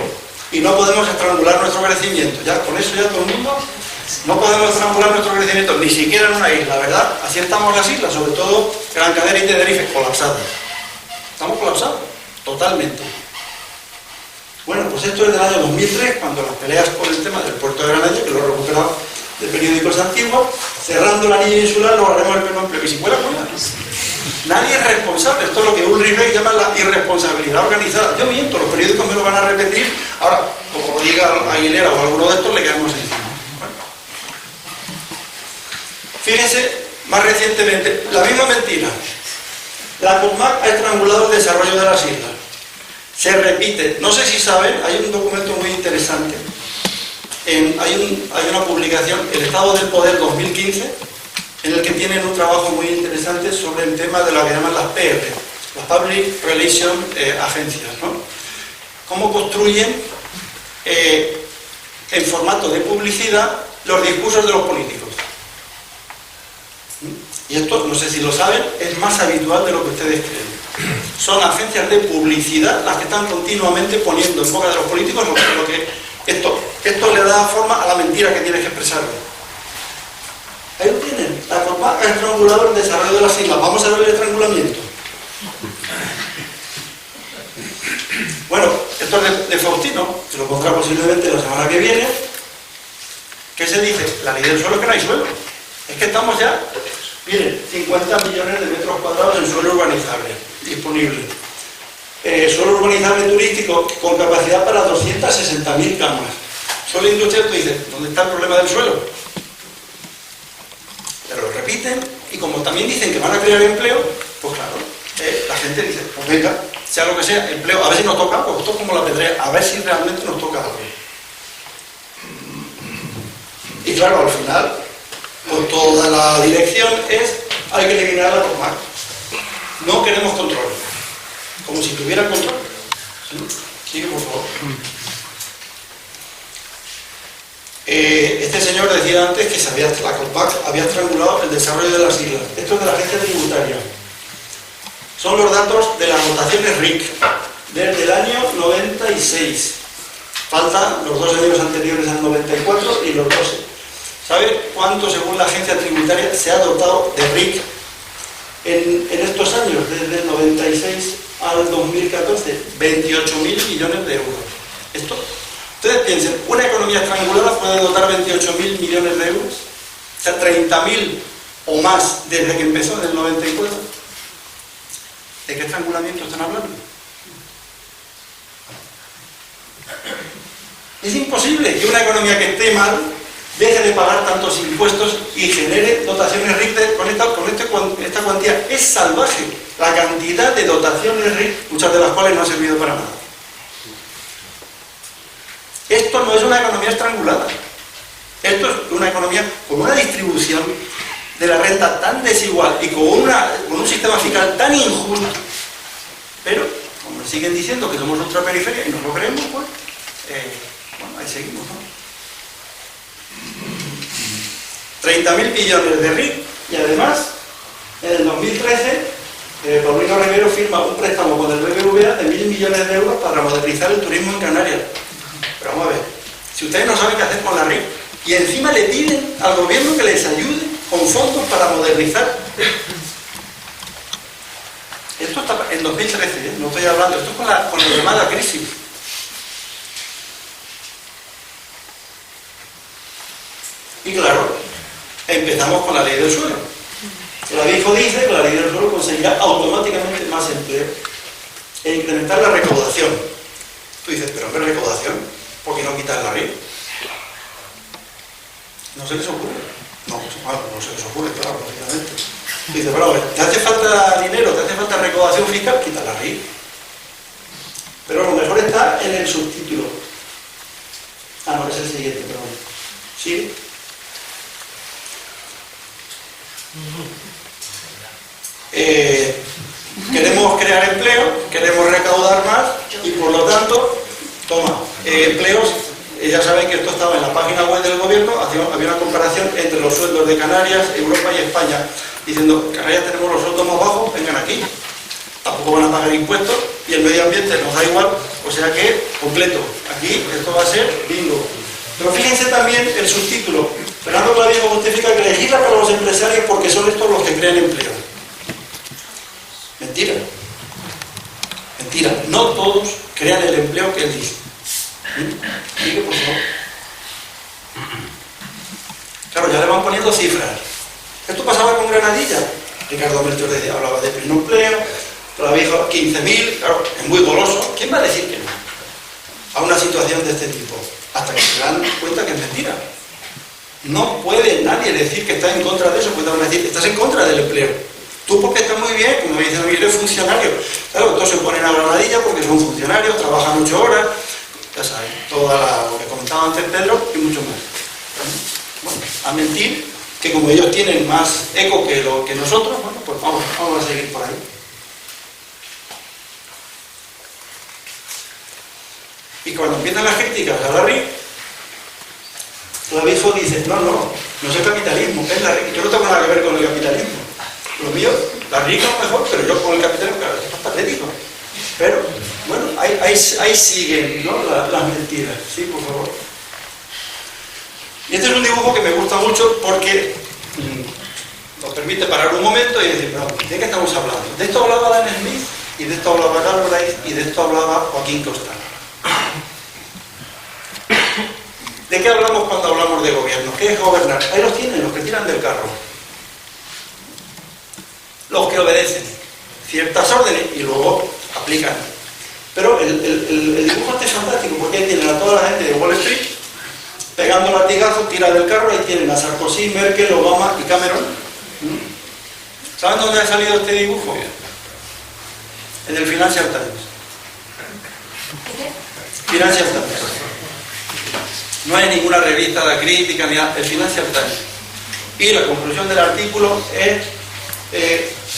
y no podemos estrangular nuestro crecimiento. Ya con eso ya todo el mundo, no podemos estrangular nuestro crecimiento, ni siquiera en una isla, ¿verdad? Así estamos las islas, sobre todo Gran Canaria y Tenerife, colapsadas. Estamos colapsados, totalmente. Bueno, pues esto es del año 2003, cuando las peleas por el tema del puerto de Granadilla, que lo he recuperado de periódicos antiguos, cerrando la anilla insular lograremos el pleno empleo. Y si fuera buena, nadie es responsable. Esto es lo que Ulrich Beck llama la irresponsabilidad organizada. Yo miento, los periódicos me lo van a repetir. Ahora, como lo diga Aguilera o alguno de estos, le quedamos encima. Bueno. Fíjense, más recientemente, la misma mentira. La COSMAC ha estrangulado el desarrollo de las islas. Se repite. No sé si saben, hay un documento muy interesante. Hay una publicación, El Estado del Poder 2015, en el que tienen un trabajo muy interesante sobre el tema de lo que llaman las PR, las Public Relations Agencias, ¿no? Cómo construyen en formato de publicidad los discursos de los políticos. Y esto, no sé si lo saben, es más habitual de lo que ustedes creen. Son agencias de publicidad las que están continuamente poniendo en boca de los políticos lo que esto le da forma a la mentira que tienes que expresar. Ahí lo tienen. La COSMAC ha estrangulado el desarrollo de las islas. Vamos a ver el estrangulamiento. Bueno, esto es de Faustino, que lo pondrá posiblemente la semana que viene. ¿Qué se dice? La ley del suelo es que no hay suelo. Es que estamos ya, miren, 50 millones de metros cuadrados en suelo urbanizable disponible. Suelo urbanizable turístico con capacidad para 260.000 camas. Suelo industrial, tú dices, ¿dónde está el problema del suelo? Pero lo repiten, y como también dicen que van a crear empleo, pues claro, la gente dice, pues venga, sea lo que sea, empleo, a ver si nos toca, pues esto es como la pedrea, a ver si realmente nos toca algo. Y claro, al final, pues toda la dirección es, hay que eliminar la COSMAC. No queremos control. Como si tuviera control. ¿Sí? Sigue, por favor. Este señor decía antes que la COSMAC había estrangulado el desarrollo de las islas. Esto es de la agencia tributaria. Son los datos de las dotaciones RIC desde el año 96. Faltan los 2 años anteriores al 94 y los 12. ¿Sabe cuánto, según la agencia tributaria, se ha dotado de RIC en estos años, desde el 96 al 2014? 28.000 millones de euros. Esto, ustedes piensen, ¿una economía estrangulada puede dotar 28.000 millones de euros? O sea, 30.000 o más desde que empezó, en el 94. ¿De qué estrangulamiento están hablando? Es imposible que una economía que esté mal deje de pagar tantos impuestos y genere dotaciones RIC con esta cuantía. Es salvaje la cantidad de dotaciones RIC, muchas de las cuales no han servido para nada. Esto no es una economía estrangulada. Esto es una economía con una distribución de la renta tan desigual y con un sistema fiscal tan injusto. Pero, como nos siguen diciendo que somos ultraperiferia y no lo creemos, pues, bueno, ahí seguimos, ¿no? 30.000 millones de RIC y además, en el 2013, Paulino Rivero firma un préstamo con el BBVA de 1.000 millones de euros para modernizar el turismo en Canarias. Pero vamos a ver, si ustedes no saben qué hacer con la RIC y encima le piden al gobierno que les ayude con fondos para modernizar. Esto está en 2013, no estoy hablando, esto es con la llamada crisis. Y claro, empezamos con la ley del suelo. El aviso dice que la ley del suelo conseguirá automáticamente más empleo e incrementar la recaudación. Tú dices, pero ¿qué recaudación? ¿Por qué no quitar la RIC? No se les ocurre. No se les ocurre, claro, lógicamente. Dice, pero ¿te hace falta dinero, te hace falta recaudación fiscal? Quita la RIC. Pero lo mejor está en el subtítulo. Ah, no, es el siguiente, perdón. ¿Sí? Queremos crear empleo, queremos recaudar más y por lo tanto, toma, empleos. Ya saben que esto estaba en la página web del gobierno, había una comparación entre los sueldos de Canarias, Europa y España, diciendo, Canarias tenemos los sueldos más bajos, vengan aquí, tampoco van a pagar impuestos y el medio ambiente nos da igual, o sea que, completo, aquí esto va a ser bingo. Pero fíjense también el subtítulo, Fernando Clavijo justifica que legisla para los empresarios porque son estos los que crean empleo. Mentira. Mentira, no todos crean el empleo que él dice. Sigue, por favor. Claro, ya le van poniendo cifras. Esto pasaba con Granadilla. Ricardo Melchor decía, hablaba de pleno empleo, Clavijo 15.000, claro, es muy goloso. ¿Quién va a decir que no a una situación de este tipo? Hasta que se dan cuenta que es mentira. No puede nadie decir que está en contra de eso, puede decir, estás en contra del empleo. Tú porque estás muy bien, como me dicen a mí, eres funcionario. Claro, todos se ponen a Granadilla porque son funcionarios, trabajan 8 horas, ya saben, todo lo que comentaba antes Pedro y mucho más. Bueno, a mentir, que como ellos tienen más eco que lo que nosotros, bueno, pues vamos a seguir por ahí. Y cuando empiezan las críticas a la RIC, Clavijo dice, no es el capitalismo, es la RIC. Yo no tengo nada que ver con el capitalismo. Lo mío, la RIC es mejor, pero yo con el capitalismo, claro, esto es patético. Pero, bueno, ahí siguen, ¿no? Las mentiras. Sí, por favor. Y este es un dibujo que me gusta mucho porque nos permite parar un momento y decir, pero, ¿de qué estamos hablando? De esto hablaba Dan Smith, y de esto hablaba Galbraith, y de esto hablaba Joaquín Costano. ¿De qué hablamos cuando hablamos de gobierno? ¿Qué es gobernar? Ahí los tienen, los que tiran del carro. Los que obedecen ciertas órdenes y luego aplican. Pero el dibujo este es fantástico porque ahí tienen a toda la gente de Wall Street pegando latigazos, tira del carro, ahí tienen a Sarkozy, Merkel, Obama y Cameron. ¿Saben dónde ha salido este dibujo? En el Financial Times. Financial Times. No hay ninguna revista de crítica ni nada, el Financial Times. Y la conclusión del artículo es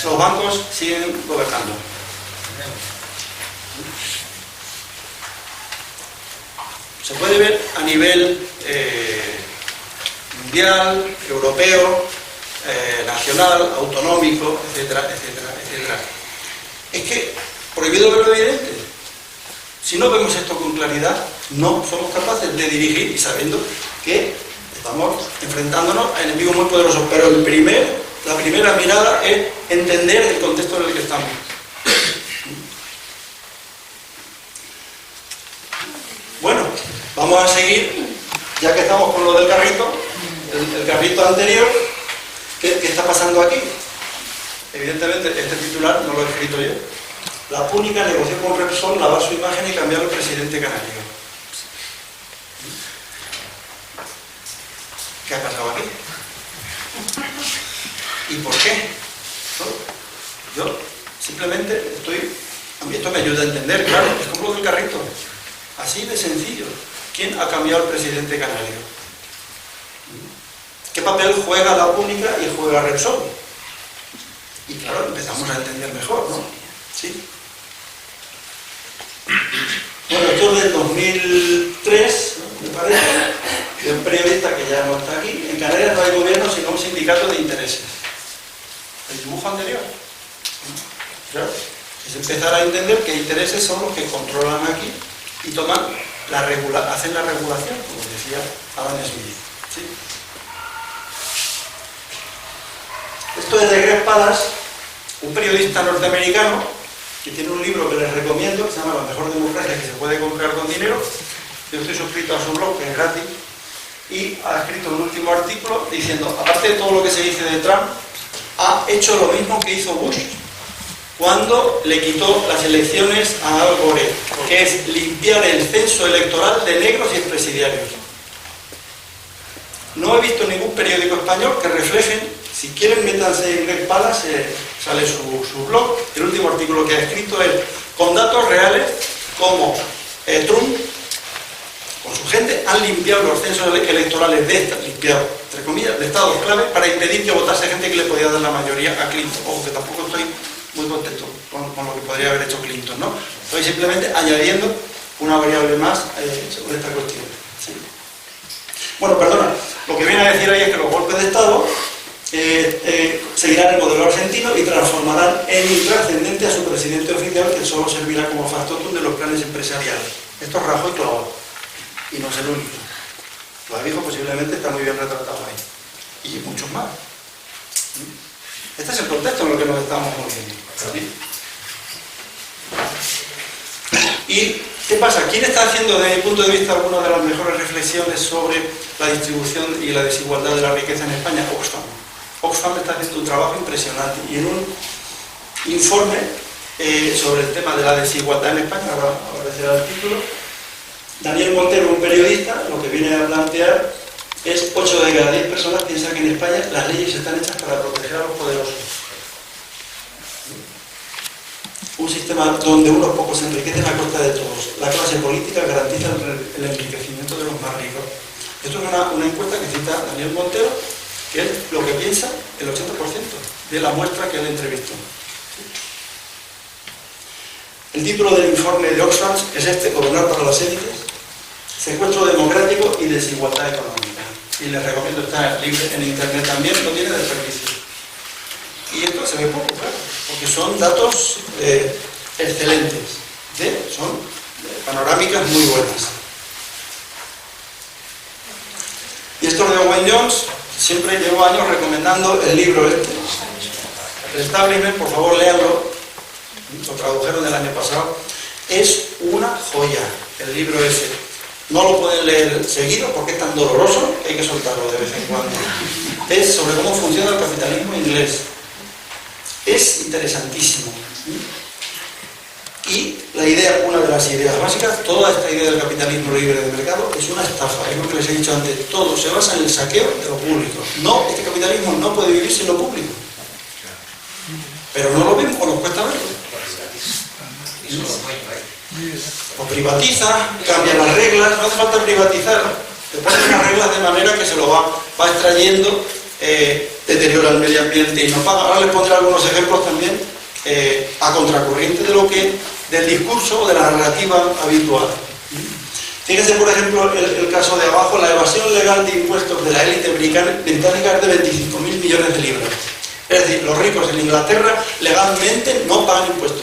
los bancos siguen gobernando. Se puede ver a nivel mundial, europeo, nacional, autonómico, etcétera, etcétera, etcétera. Es que prohibido ver lo evidente. Si no vemos esto con claridad, no somos capaces de dirigir y sabiendo que estamos enfrentándonos a enemigos muy poderosos. Pero la primera mirada es entender el contexto en el que estamos. Bueno, vamos a seguir, ya que estamos con lo del carrito, el carrito anterior, ¿qué está pasando aquí? Evidentemente, este titular no lo he escrito yo. La Púnica negoció con Repsol lavar su imagen y cambiar al presidente canario. ¿Qué ha pasado aquí? ¿Y por qué? ¿No? Yo simplemente a mí esto me ayuda a entender, claro, es como lo del carrito. Así de sencillo. ¿Quién ha cambiado al presidente canario? ¿Qué papel juega la Púnica y juega Repsol? Y claro, empezamos a entender mejor, ¿no? ¿Sí? Bueno, esto es del 2003, ¿no? Me parece, de un periodista que ya no está aquí. En Canarias no hay gobierno sino un sindicato de intereses. El dibujo anterior. Claro, es empezar a entender que intereses son los que controlan aquí y toman hacen la regulación, como decía Adam Smith. ¿Sí? Esto es de Greg Palast, un periodista norteamericano que tiene un libro que les recomiendo, que se llama La mejor democracia que se puede comprar con dinero. Yo estoy suscrito a su blog, que es gratis, y ha escrito un último artículo diciendo, aparte de todo lo que se dice de Trump, ha hecho lo mismo que hizo Bush cuando le quitó las elecciones a Al Gore, que es limpiar el censo electoral de negros y expresidiarios. No he visto ningún periódico español que reflejen, si quieren métanse en Greg Palast, sale su blog, el último artículo que ha escrito es con datos reales como Trump con su gente han limpiado los censos electorales limpiado, entre comillas, de estados clave para impedir que votase gente que le podía dar la mayoría a Clinton. Ojo, que tampoco estoy muy contento con lo que podría haber hecho Clinton, ¿no? Estoy simplemente añadiendo una variable más sobre esta cuestión. ¿Sí? Bueno, perdona, lo que viene a decir ahí es que los golpes de Estado seguirán el modelo argentino y transformarán en intrascendente a su presidente oficial, que solo servirá como factotum de los planes empresariales. Esto es Rajoy clavado. Y no es el único. Clavijo posiblemente está muy bien retratado ahí. Y muchos más. Este es el contexto en el que nos estamos moviendo. ¿Sí? ¿Y qué pasa? ¿Quién está haciendo, desde mi punto de vista, alguna de las mejores reflexiones sobre la distribución y la desigualdad de la riqueza en España? Oxfam. Oxfam está haciendo un trabajo impresionante. Y en un informe sobre el tema de la desigualdad en España, ahora aparecerá el título, Daniel Montero, un periodista, lo que viene a plantear es 8 de cada 10 personas piensan que en España las leyes están hechas para proteger a los poderosos. Un sistema donde unos pocos se enriquecen a costa de todos. La clase política garantiza el enriquecimiento de los más ricos. Esto es una encuesta que cita Daniel Montero, que es lo que piensa el 80% de la muestra que él entrevistó. El título del informe de Oxfam es este: Gobernar para las élites, secuestro democrático y desigualdad económica. Y les recomiendo, está libre en internet también, no tiene desperdicio. Y esto se ve poco, claro, porque son datos excelentes, son panorámicas muy buenas. Y esto de Owen Jones, siempre llevo años recomendando el libro este, El Establishment, por favor léanlo, lo tradujeron el año pasado, es una joya el libro ese. No lo pueden leer seguido porque es tan doloroso que hay que soltarlo de vez en cuando. Es sobre cómo funciona el capitalismo inglés. Es interesantísimo. Y la idea, una de las ideas básicas, toda esta idea del capitalismo libre de mercado es una estafa. Es lo que les he dicho antes, todo se basa en el saqueo de lo público. No, este capitalismo no puede vivir sin lo público. Pero no lo vemos o nos cuesta verlo. O privatiza, cambia las reglas, no hace falta privatizar, te ponen unas reglas de manera que se lo va extrayendo, deteriora el medio ambiente y no paga. Ahora les pondré algunos ejemplos también a contracorriente del discurso o de la narrativa habitual. Fíjense, por ejemplo, el caso de abajo, la evasión legal de impuestos de la élite británica es de 25.000 millones de libras. Es decir, los ricos en Inglaterra legalmente no pagan impuestos.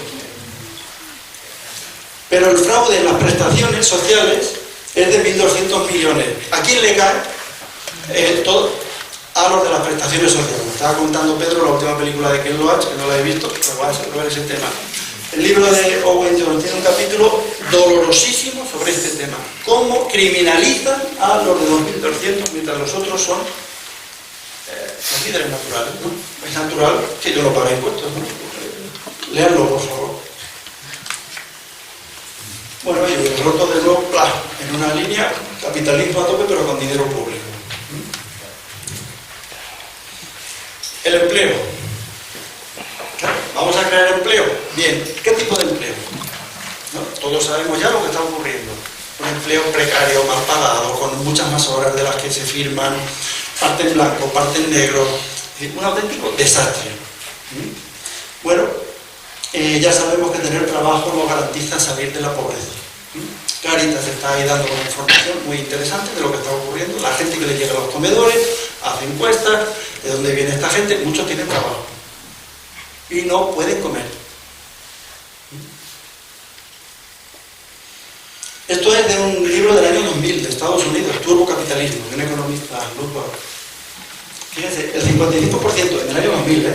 Pero el fraude en las prestaciones sociales es de 1.200 millones. ¿A quién le cae todo? A los de las prestaciones sociales. Me estaba contando Pedro la última película de Ken Loach, que no la he visto, pero va a ver ese tema. El libro de Owen Jones tiene un capítulo dolorosísimo sobre este tema. Cómo criminalizan a los de 2.200 mientras los otros son líderes naturales, ¿no? Es natural que yo no pague impuestos, ¿no? Léanlo, por favor. Bueno, y el roto de nuevo, en una línea, capitalismo a tope, pero con dinero público. El empleo. Vamos a crear empleo. Bien, ¿qué tipo de empleo? ¿No? Todos sabemos ya lo que está ocurriendo. Un empleo precario, mal pagado, con muchas más horas de las que se firman, parte en blanco, parte en negro. Un auténtico desastre. Bueno, ya sabemos que tener trabajo no garantiza salir de la pobreza. Cáritas está ahí dando una información muy interesante de lo que está ocurriendo. La gente que le llega a los comedores, hace encuestas, de dónde viene esta gente, muchos tienen trabajo y no pueden comer. Esto es de un libro del año 2000 de Estados Unidos, Turbocapitalismo, de un economista, Ludwig, Fíjense, el 55% en el año 2000,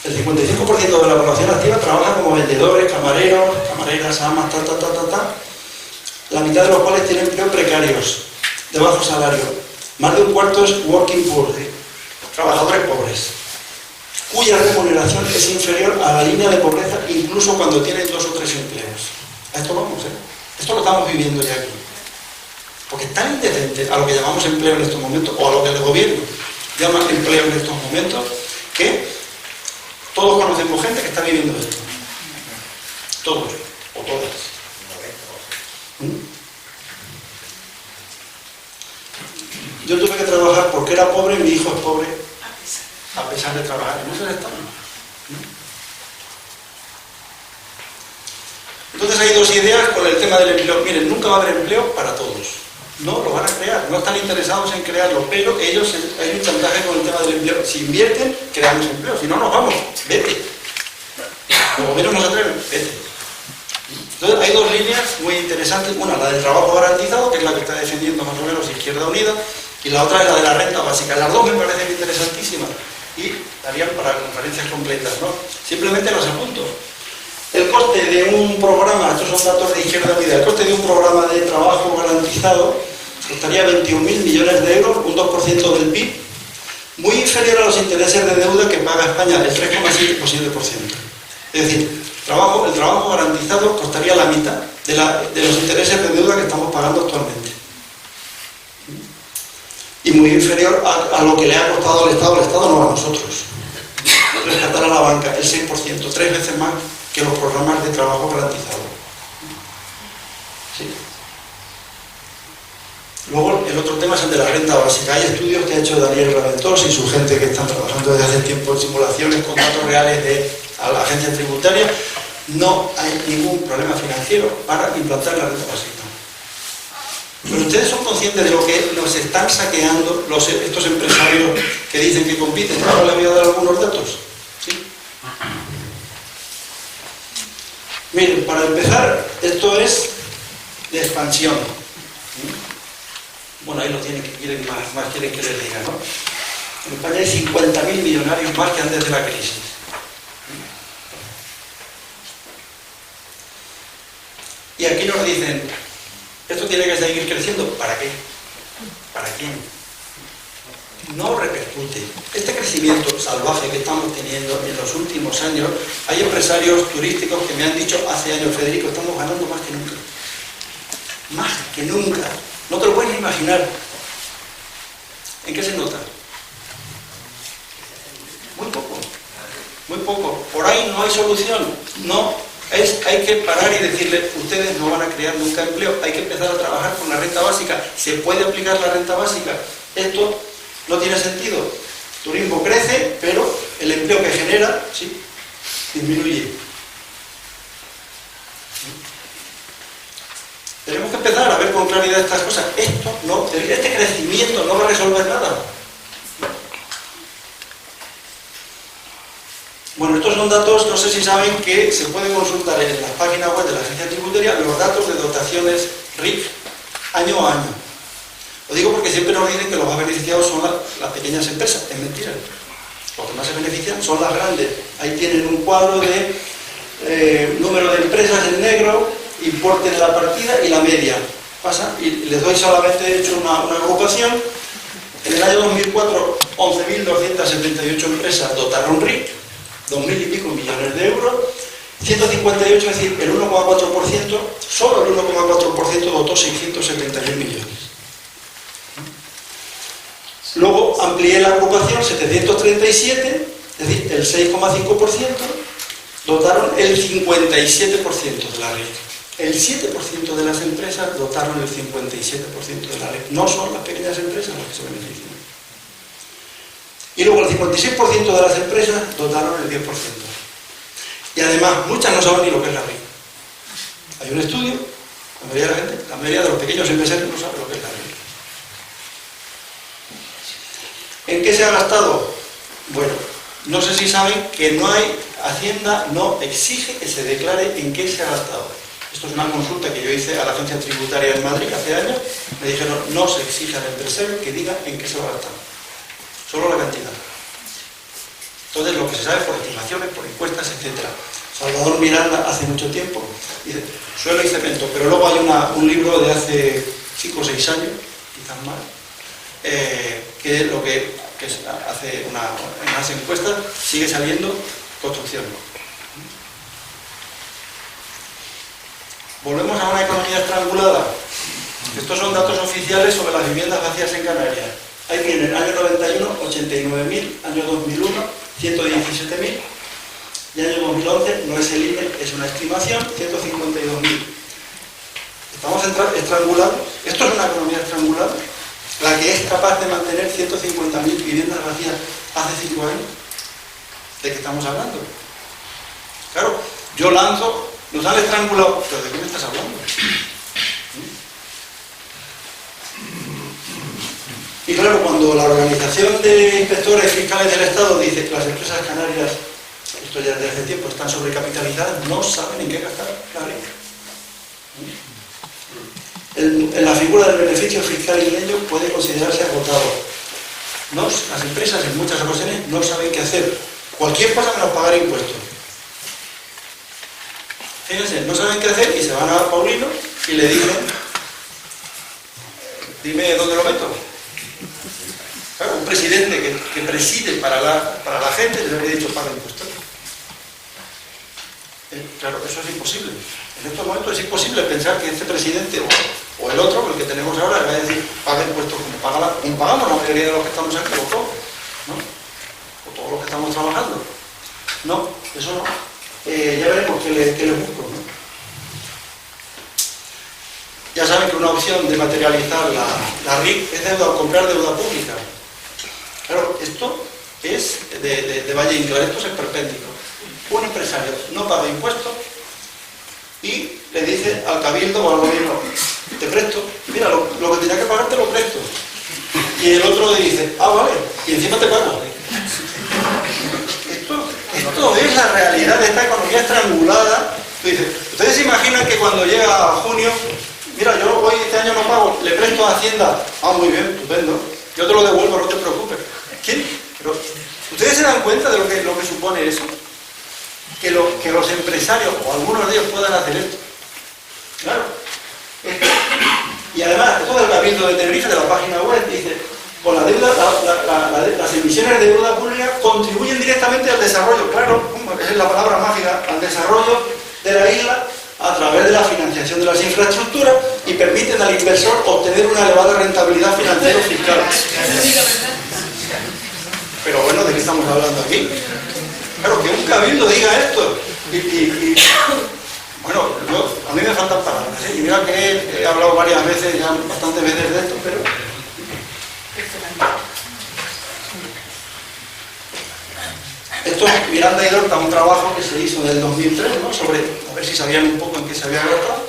el 55% de la población activa trabaja como vendedores, camareros, camareras, amas, la mitad de los cuales tienen empleo precarios, de bajo salario. Más de un cuarto es working poor, trabajadores pobres, cuya remuneración es inferior a la línea de pobreza incluso cuando tienen 2 o 3 empleos. A esto vamos, Esto lo estamos viviendo ya aquí. Porque es tan indecente a lo que llamamos empleo en estos momentos, o a lo que el gobierno llama empleo en estos momentos, que todos conocemos gente que está viviendo esto. Todos, o todas. Yo tuve que trabajar porque era pobre y mi hijo es pobre, a pesar de trabajar. En eso estamos. Entonces hay dos ideas con el tema del empleo. Miren, nunca va a haber empleo para todos. No lo van a crear, no están interesados en crearlo, pero ellos hay un chantaje con el tema del empleo. Si invierten, creamos empleo. Si no, nos vamos, vete. Los gobiernos no se atreven, vete. Entonces hay dos líneas muy interesantes. Una, la del trabajo garantizado, que es la que está defendiendo más o menos Izquierda Unida, y la otra es la de la renta básica. Las dos me parecen interesantísimas y darían para conferencias completas, ¿no? Simplemente las apunto. El coste de un programa, estos son datos de Izquierda Unida, el coste de un programa de trabajo garantizado costaría 21.000 millones de euros, un 2% del PIB, muy inferior a los intereses de deuda que paga España, el 3,7%. Es decir, el trabajo garantizado costaría la mitad de los intereses de deuda que estamos pagando actualmente. Y muy inferior a lo que le ha costado al Estado no a nosotros. Rescatar a la banca, el 6%, 3 veces más que los programas de trabajo garantizado. ¿Sí? Luego, el otro tema es el de la renta básica. Hay estudios que ha hecho Daniel Raventós y su gente que están trabajando desde hace tiempo en simulaciones con datos reales de a la agencia tributaria. No hay ningún problema financiero para implantar la renta básica. Pero ustedes son conscientes de lo que nos están saqueando estos empresarios que dicen que compiten. Ahora les voy a dar algunos datos. ¿Sí? Miren, para empezar, esto es de expansión. Bueno, ahí lo tienen, que quieren más quieren que les diga, ¿no? En España hay 50.000 millonarios más que antes de la crisis. Y aquí nos dicen, esto tiene que seguir creciendo. ¿Para qué? ¿Para quién? No repercute. Este crecimiento salvaje que estamos teniendo en los últimos años, hay empresarios turísticos que me han dicho hace años, Federico, estamos ganando más que nunca. Más que nunca. No te lo puedes imaginar. ¿En qué se nota? Muy poco. Muy poco. Por ahí no hay solución. No. Hay que parar y decirle, ustedes no van a crear nunca empleo. Hay que empezar a trabajar con la renta básica. ¿Se puede aplicar la renta básica? Esto no tiene sentido. Turismo crece, pero el empleo que genera, sí, disminuye. Tenemos que empezar a ver con claridad estas cosas. Este crecimiento no va a resolver nada. Bueno, estos son datos, no sé si saben que se puede consultar en la página web de la agencia tributaria los datos de dotaciones RIC año a año. Lo digo porque siempre nos dicen que los más beneficiados son las pequeñas empresas. Es mentira. Los que más se benefician son las grandes. Ahí tienen un cuadro de número de empresas en negro, importe de la partida y la media. Pasa, y les doy solamente, he hecho una agrupación. En el año 2004, 11.278 empresas dotaron RIC, 2.000 y pico millones de euros, 158, es decir, el 1,4%, solo el 1,4% dotó 671 millones. Luego amplié la agrupación, 737, es decir, el 6,5%, dotaron el 57% de la RIC. El 7% de las empresas dotaron el 57% de la RIC. No son las pequeñas empresas las que se benefician. Y luego el 56% de las empresas dotaron el 10%. Y además, muchas no saben ni lo que es la RIC. Hay un estudio, la mayoría de los pequeños empresarios no saben lo que es la RIC. ¿En qué se ha gastado? Bueno, no sé si saben que Hacienda no exige que se declare en qué se ha gastado. Esto es una consulta que yo hice a la agencia tributaria en Madrid hace años. Me dijeron, no se exige al empresario que diga en qué se va a gastar. solo la cantidad. Entonces, lo que se sabe por estimaciones, por encuestas, etc. Salvador Miranda, hace mucho tiempo, dice suelo y cemento, pero luego hay un libro de hace 5 o 6 años, quizás más, que es lo que hace en unas encuestas, sigue saliendo construcción. Volvemos a una economía estrangulada. Estos son datos oficiales sobre las viviendas vacías en Canarias. Ahí viene, año 91, 89.000, año 2001, 117.000, y año 2011, no es el INE, es una estimación, 152.000. Estamos estrangulados. Esto es una economía estrangulada, la que es capaz de mantener 150.000 viviendas vacías hace 5 años. ¿De qué estamos hablando? Claro, yo lanzo, nos han estrangulado, pero ¿de qué me estás hablando? Y claro, cuando la Organización de Inspectores Fiscales del Estado dice que las empresas canarias, esto ya desde hace tiempo, están sobrecapitalizadas, no saben en qué gastar la riqueza. En la figura del beneficio fiscal isleño puede considerarse agotado. Las empresas en muchas ocasiones no saben qué hacer. Cualquier cosa menos pagar impuestos. Fíjense, no saben qué hacer y se van a Paulino y le dicen, dime dónde lo meto. Claro, un presidente que preside para la gente les habría dicho paga impuestos. Claro, eso es imposible. En estos momentos es imposible pensar que este presidente o el otro, el que tenemos ahora, le va a decir paga impuestos como pagamos la mayoría de los que estamos aquí, o todos, ¿no? O todos los que estamos trabajando. No, eso no. Ya veremos qué le busco, ¿no? Ya saben que una opción de materializar la RIC es comprar deuda pública. Claro, esto es de Valle Inclán, esto es esperpéntico. Un empresario no paga impuestos y le dice al cabildo o al gobierno, te presto, mira, lo que tenía que pagar te lo presto. Y el otro le dice, vale, y encima te pago. Esto es la realidad de esta economía estrangulada. Ustedes se imaginan que cuando llega junio, mira, yo hoy este año no pago, le presto a Hacienda, muy bien, estupendo, yo te lo devuelvo, no te preocupes. ¿Quién? Pero, ¿ustedes se dan cuenta de lo que supone eso? Que los empresarios, o algunos de ellos, puedan hacer esto. Claro. Y además, esto del Cabildo de Tenerife, de la página web, dice, con la deuda, las emisiones de deuda pública contribuyen directamente al desarrollo, claro, esa es la palabra mágica, al desarrollo de la isla a través de la financiación de las infraestructuras y permiten al inversor obtener una elevada rentabilidad financiera y fiscal. Pero bueno, ¿de qué estamos hablando aquí? Claro, que un cabildo diga esto. Bueno, a mí me faltan palabras, ¿eh? Y mira que he hablado varias veces, ya bastantes veces de esto, pero... Esto es Miranda y Dorta, un trabajo que se hizo en el 2003, ¿no? Sobre, a ver si sabían un poco en qué se había agotado.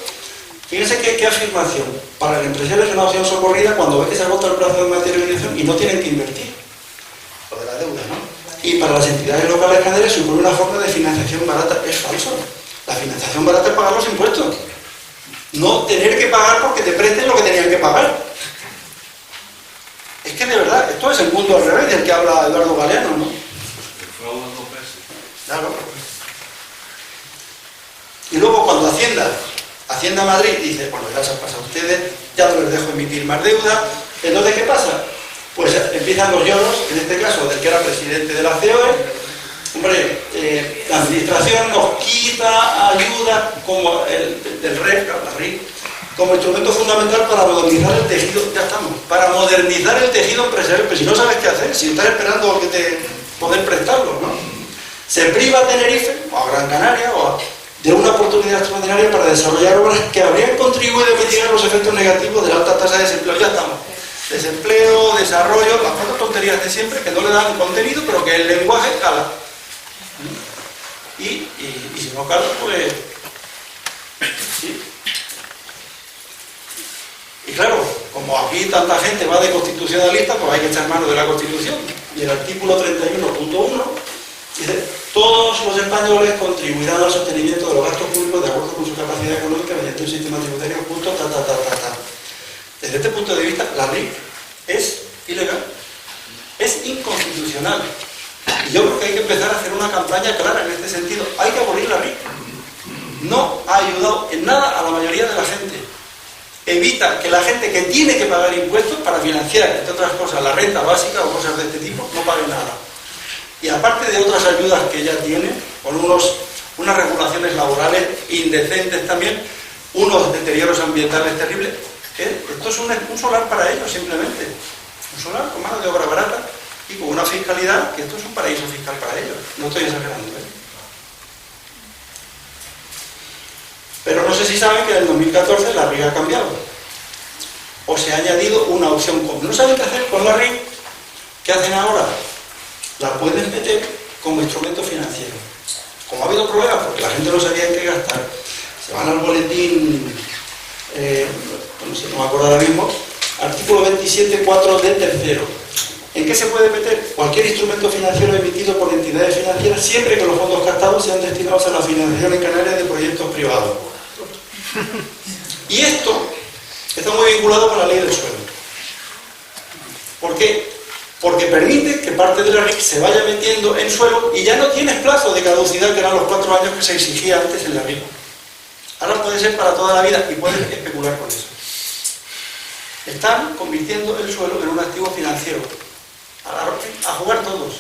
Fíjense qué afirmación. Para el empresario es una opción socorrida cuando ve que se agota el plazo de materialización y no tienen que invertir. Lo de la deuda, ¿no? Y para las entidades locales canarias supone una forma de financiación barata. Es falso. La financiación barata es pagar los impuestos. No tener que pagar porque te presten lo que tenían que pagar. Es que de verdad, esto es el mundo al revés del que habla Eduardo Galeano, ¿no? Claro. Y luego cuando Hacienda Madrid dice, bueno, ya se han pasado ustedes, ya no les dejo emitir más deuda, entonces ¿qué pasa? Pues empiezan los lloros, en este caso del que era presidente de la COE, hombre, la administración nos quita ayuda como del REC, la RIC, como instrumento fundamental para modernizar el tejido, ya estamos, para modernizar el tejido empresarial, pero si no sabes qué hacer, si estás esperando que te poder prestarlo, ¿no? Se priva a Tenerife, o a Gran Canaria, de una oportunidad extraordinaria para desarrollar obras que habrían contribuido a mitigar los efectos negativos de la alta tasa de desempleo. Ya estamos. Desempleo, desarrollo, las cuatro tonterías de siempre que no le dan contenido, pero que el lenguaje cala. Y si no cala, pues... ¿sí? Y claro, como aquí tanta gente va de constitucionalista, pues hay que echar mano de la Constitución. Y el artículo 31.1 dice, todos los españoles contribuirán al sostenimiento de los gastos públicos de acuerdo con su capacidad económica mediante un sistema tributario justo, Desde este punto de vista, la RIC es ilegal. Es inconstitucional. Y yo creo que hay que empezar a hacer una campaña clara en este sentido. Hay que abolir la RIC. No ha ayudado en nada a la mayoría de la gente. Evita que la gente que tiene que pagar impuestos para financiar, entre otras cosas, la renta básica o cosas de este tipo, no pague nada. Y aparte de otras ayudas que ya tiene, con unas regulaciones laborales indecentes también, unos deterioros ambientales terribles, esto es un solar para ellos simplemente. Un solar con mano de obra barata y con una fiscalidad que esto es un paraíso fiscal para ellos. No estoy exagerando, ¿eh? Pero no sé si saben que en el 2014 la RIC ha cambiado. O se ha añadido una opción común. ¿No saben qué hacer con la RIC? ¿Qué hacen ahora? La pueden meter como instrumento financiero. Como ha habido problemas, porque la gente no sabía en qué gastar, se van al boletín, no me acuerdo ahora mismo, artículo 27.4 del tercero. ¿En qué se puede meter? Cualquier instrumento financiero emitido por entidades financieras, siempre que los fondos captados sean destinados a la financiación en Canarias de proyectos privados. Y esto está muy vinculado con la ley del suelo. ¿Por qué? Porque permite que parte de la RIC se vaya metiendo en suelo y ya no tienes plazo de caducidad, que eran los 4 años que se exigía antes en la RIC. Ahora puede ser para toda la vida y puedes especular con eso. Están convirtiendo el suelo en un activo financiero. A jugar todos.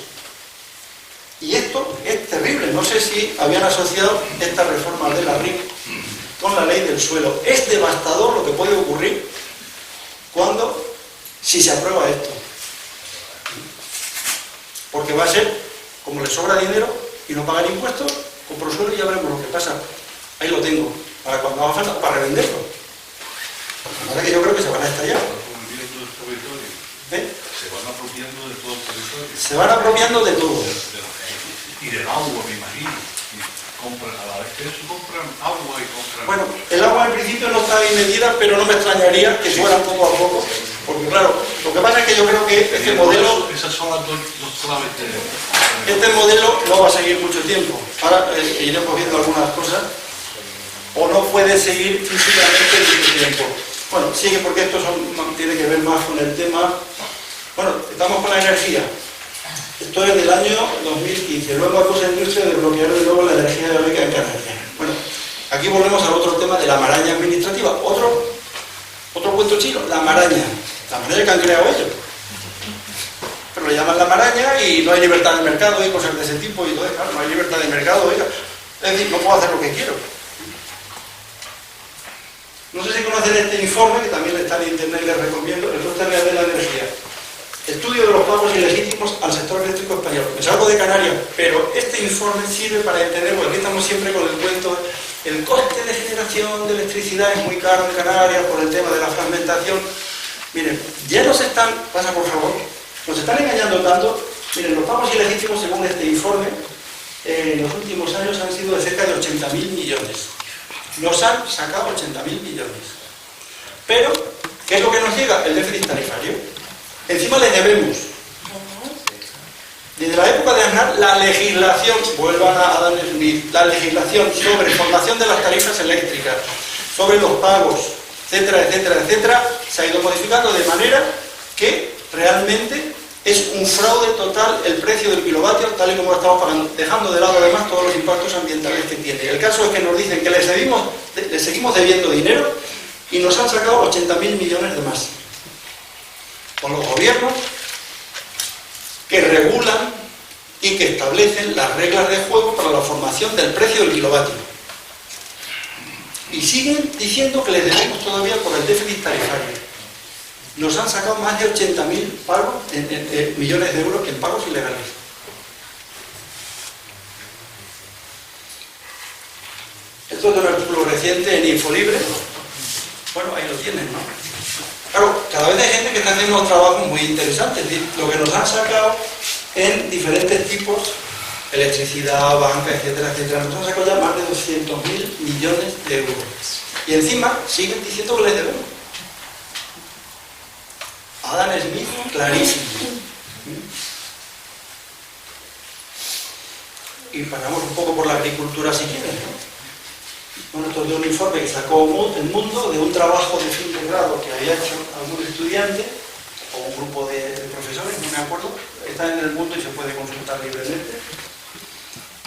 Y esto es terrible. No sé si habían asociado esta reforma de la RIC con la ley del suelo. Es devastador lo que puede ocurrir si se aprueba esto. Porque va a ser, como le sobra dinero y no pagan impuestos, compro suelo y ya veremos lo que pasa. Ahí lo tengo, para cuando haga falta, para revenderlo. Ahora que yo creo que se van a estallar. ¿Eh? Se van apropiando de todo el territorio. Se van apropiando de todo. Y del agua, me imagino. Y compran, a la vez que eso, compran agua y compran... Bueno, el agua en principio no está bien medida, pero no me extrañaría que fuera poco a poco. Porque claro, lo que pasa es que yo creo que este modelo... Esas son las dos claves de... Este modelo no va a seguir mucho tiempo. Ahora iremos viendo algunas cosas. O no puede seguir físicamente mucho tiempo. Bueno, sigue porque esto tiene que ver más con el tema... Bueno, estamos con la energía. Esto es del año 2015. Luego acusa a la industria de bloquear de nuevo la energía eólica en Canarias. Bueno, aquí volvemos al otro tema de la maraña administrativa. Otro cuento chino, la maraña. La maraña que han creado ellos. Pero le llaman la maraña y no hay libertad de mercado y cosas de ese tipo. Y todo, claro, no hay libertad de mercado, oiga. Es decir, no puedo hacer lo que quiero. No sé si conocen este informe, que también está en internet y les recomiendo, el coste real de la energía. Estudio de los pagos ilegítimos al sector eléctrico español. Me salgo de Canarias, pero este informe sirve para entender, porque aquí estamos siempre con el cuento, el coste de generación de electricidad es muy caro en Canarias por el tema de la fragmentación. Miren, ya nos están, pasa por favor, nos están engañando tanto. Miren, los pagos ilegítimos, según este informe, en los últimos años han sido de cerca de 80.000 millones. Nos han sacado 80.000 millones. Pero, ¿qué es lo que nos llega? El déficit tarifario. Encima le debemos. Desde la época de Aznar, la legislación, vuelvan a Adam Smith, la legislación sobre formación de las tarifas eléctricas, sobre los pagos, etcétera, etcétera, etcétera, se ha ido modificando de manera que realmente es un fraude total el precio del kilovatio, tal y como lo estamos pagando, dejando de lado además todos los impactos ambientales que tiene. El caso es que nos dicen que les seguimos debiendo dinero y nos han sacado 80.000 millones de más. Con los gobiernos que regulan y que establecen las reglas de juego para la formación del precio del kilovatio. Y siguen diciendo que les debemos todavía por el déficit tarifario. Nos han sacado más de 80.000 millones de euros en pagos ilegales. Esto es de un artículo reciente en Infolibre. Bueno, ahí lo tienen, ¿no? Claro, cada vez hay gente que está haciendo unos trabajos muy interesantes. Lo que nos han sacado en diferentes tipos, electricidad, banca, etcétera, etcétera, nos han sacado ya más de 200.000 millones de euros. Y encima siguen diciendo que les debemos. Adam Smith, clarísimo. Y pasamos un poco por la agricultura si quieren, ¿no? Bueno, esto es de un informe que sacó El Mundo, de un trabajo de fin de grado que había hecho algún estudiante, o un grupo de profesores, no me acuerdo, está en el mundo y se puede consultar libremente.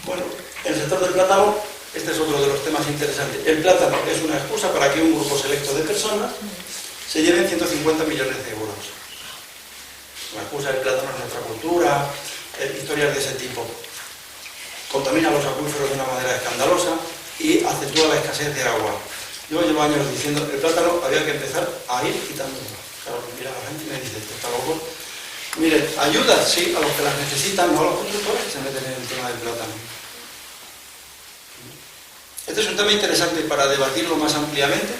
Bueno, el sector del plátano, este es otro de los temas interesantes. El plátano es una excusa para que un grupo selecto de personas se lleven 150 millones de euros. La excusa del plátano es nuestra cultura, historias de ese tipo. Contamina los acuíferos de una manera escandalosa y acentúa la escasez de agua. Yo llevo años diciendo que el plátano había que empezar a ir quitándolo. Claro, mira la gente y me dice, ¿está loco? Miren, ayuda, sí, a los que las necesitan, no a los constructores que se meten en el tema del plátano. Este es un tema interesante para debatirlo más ampliamente,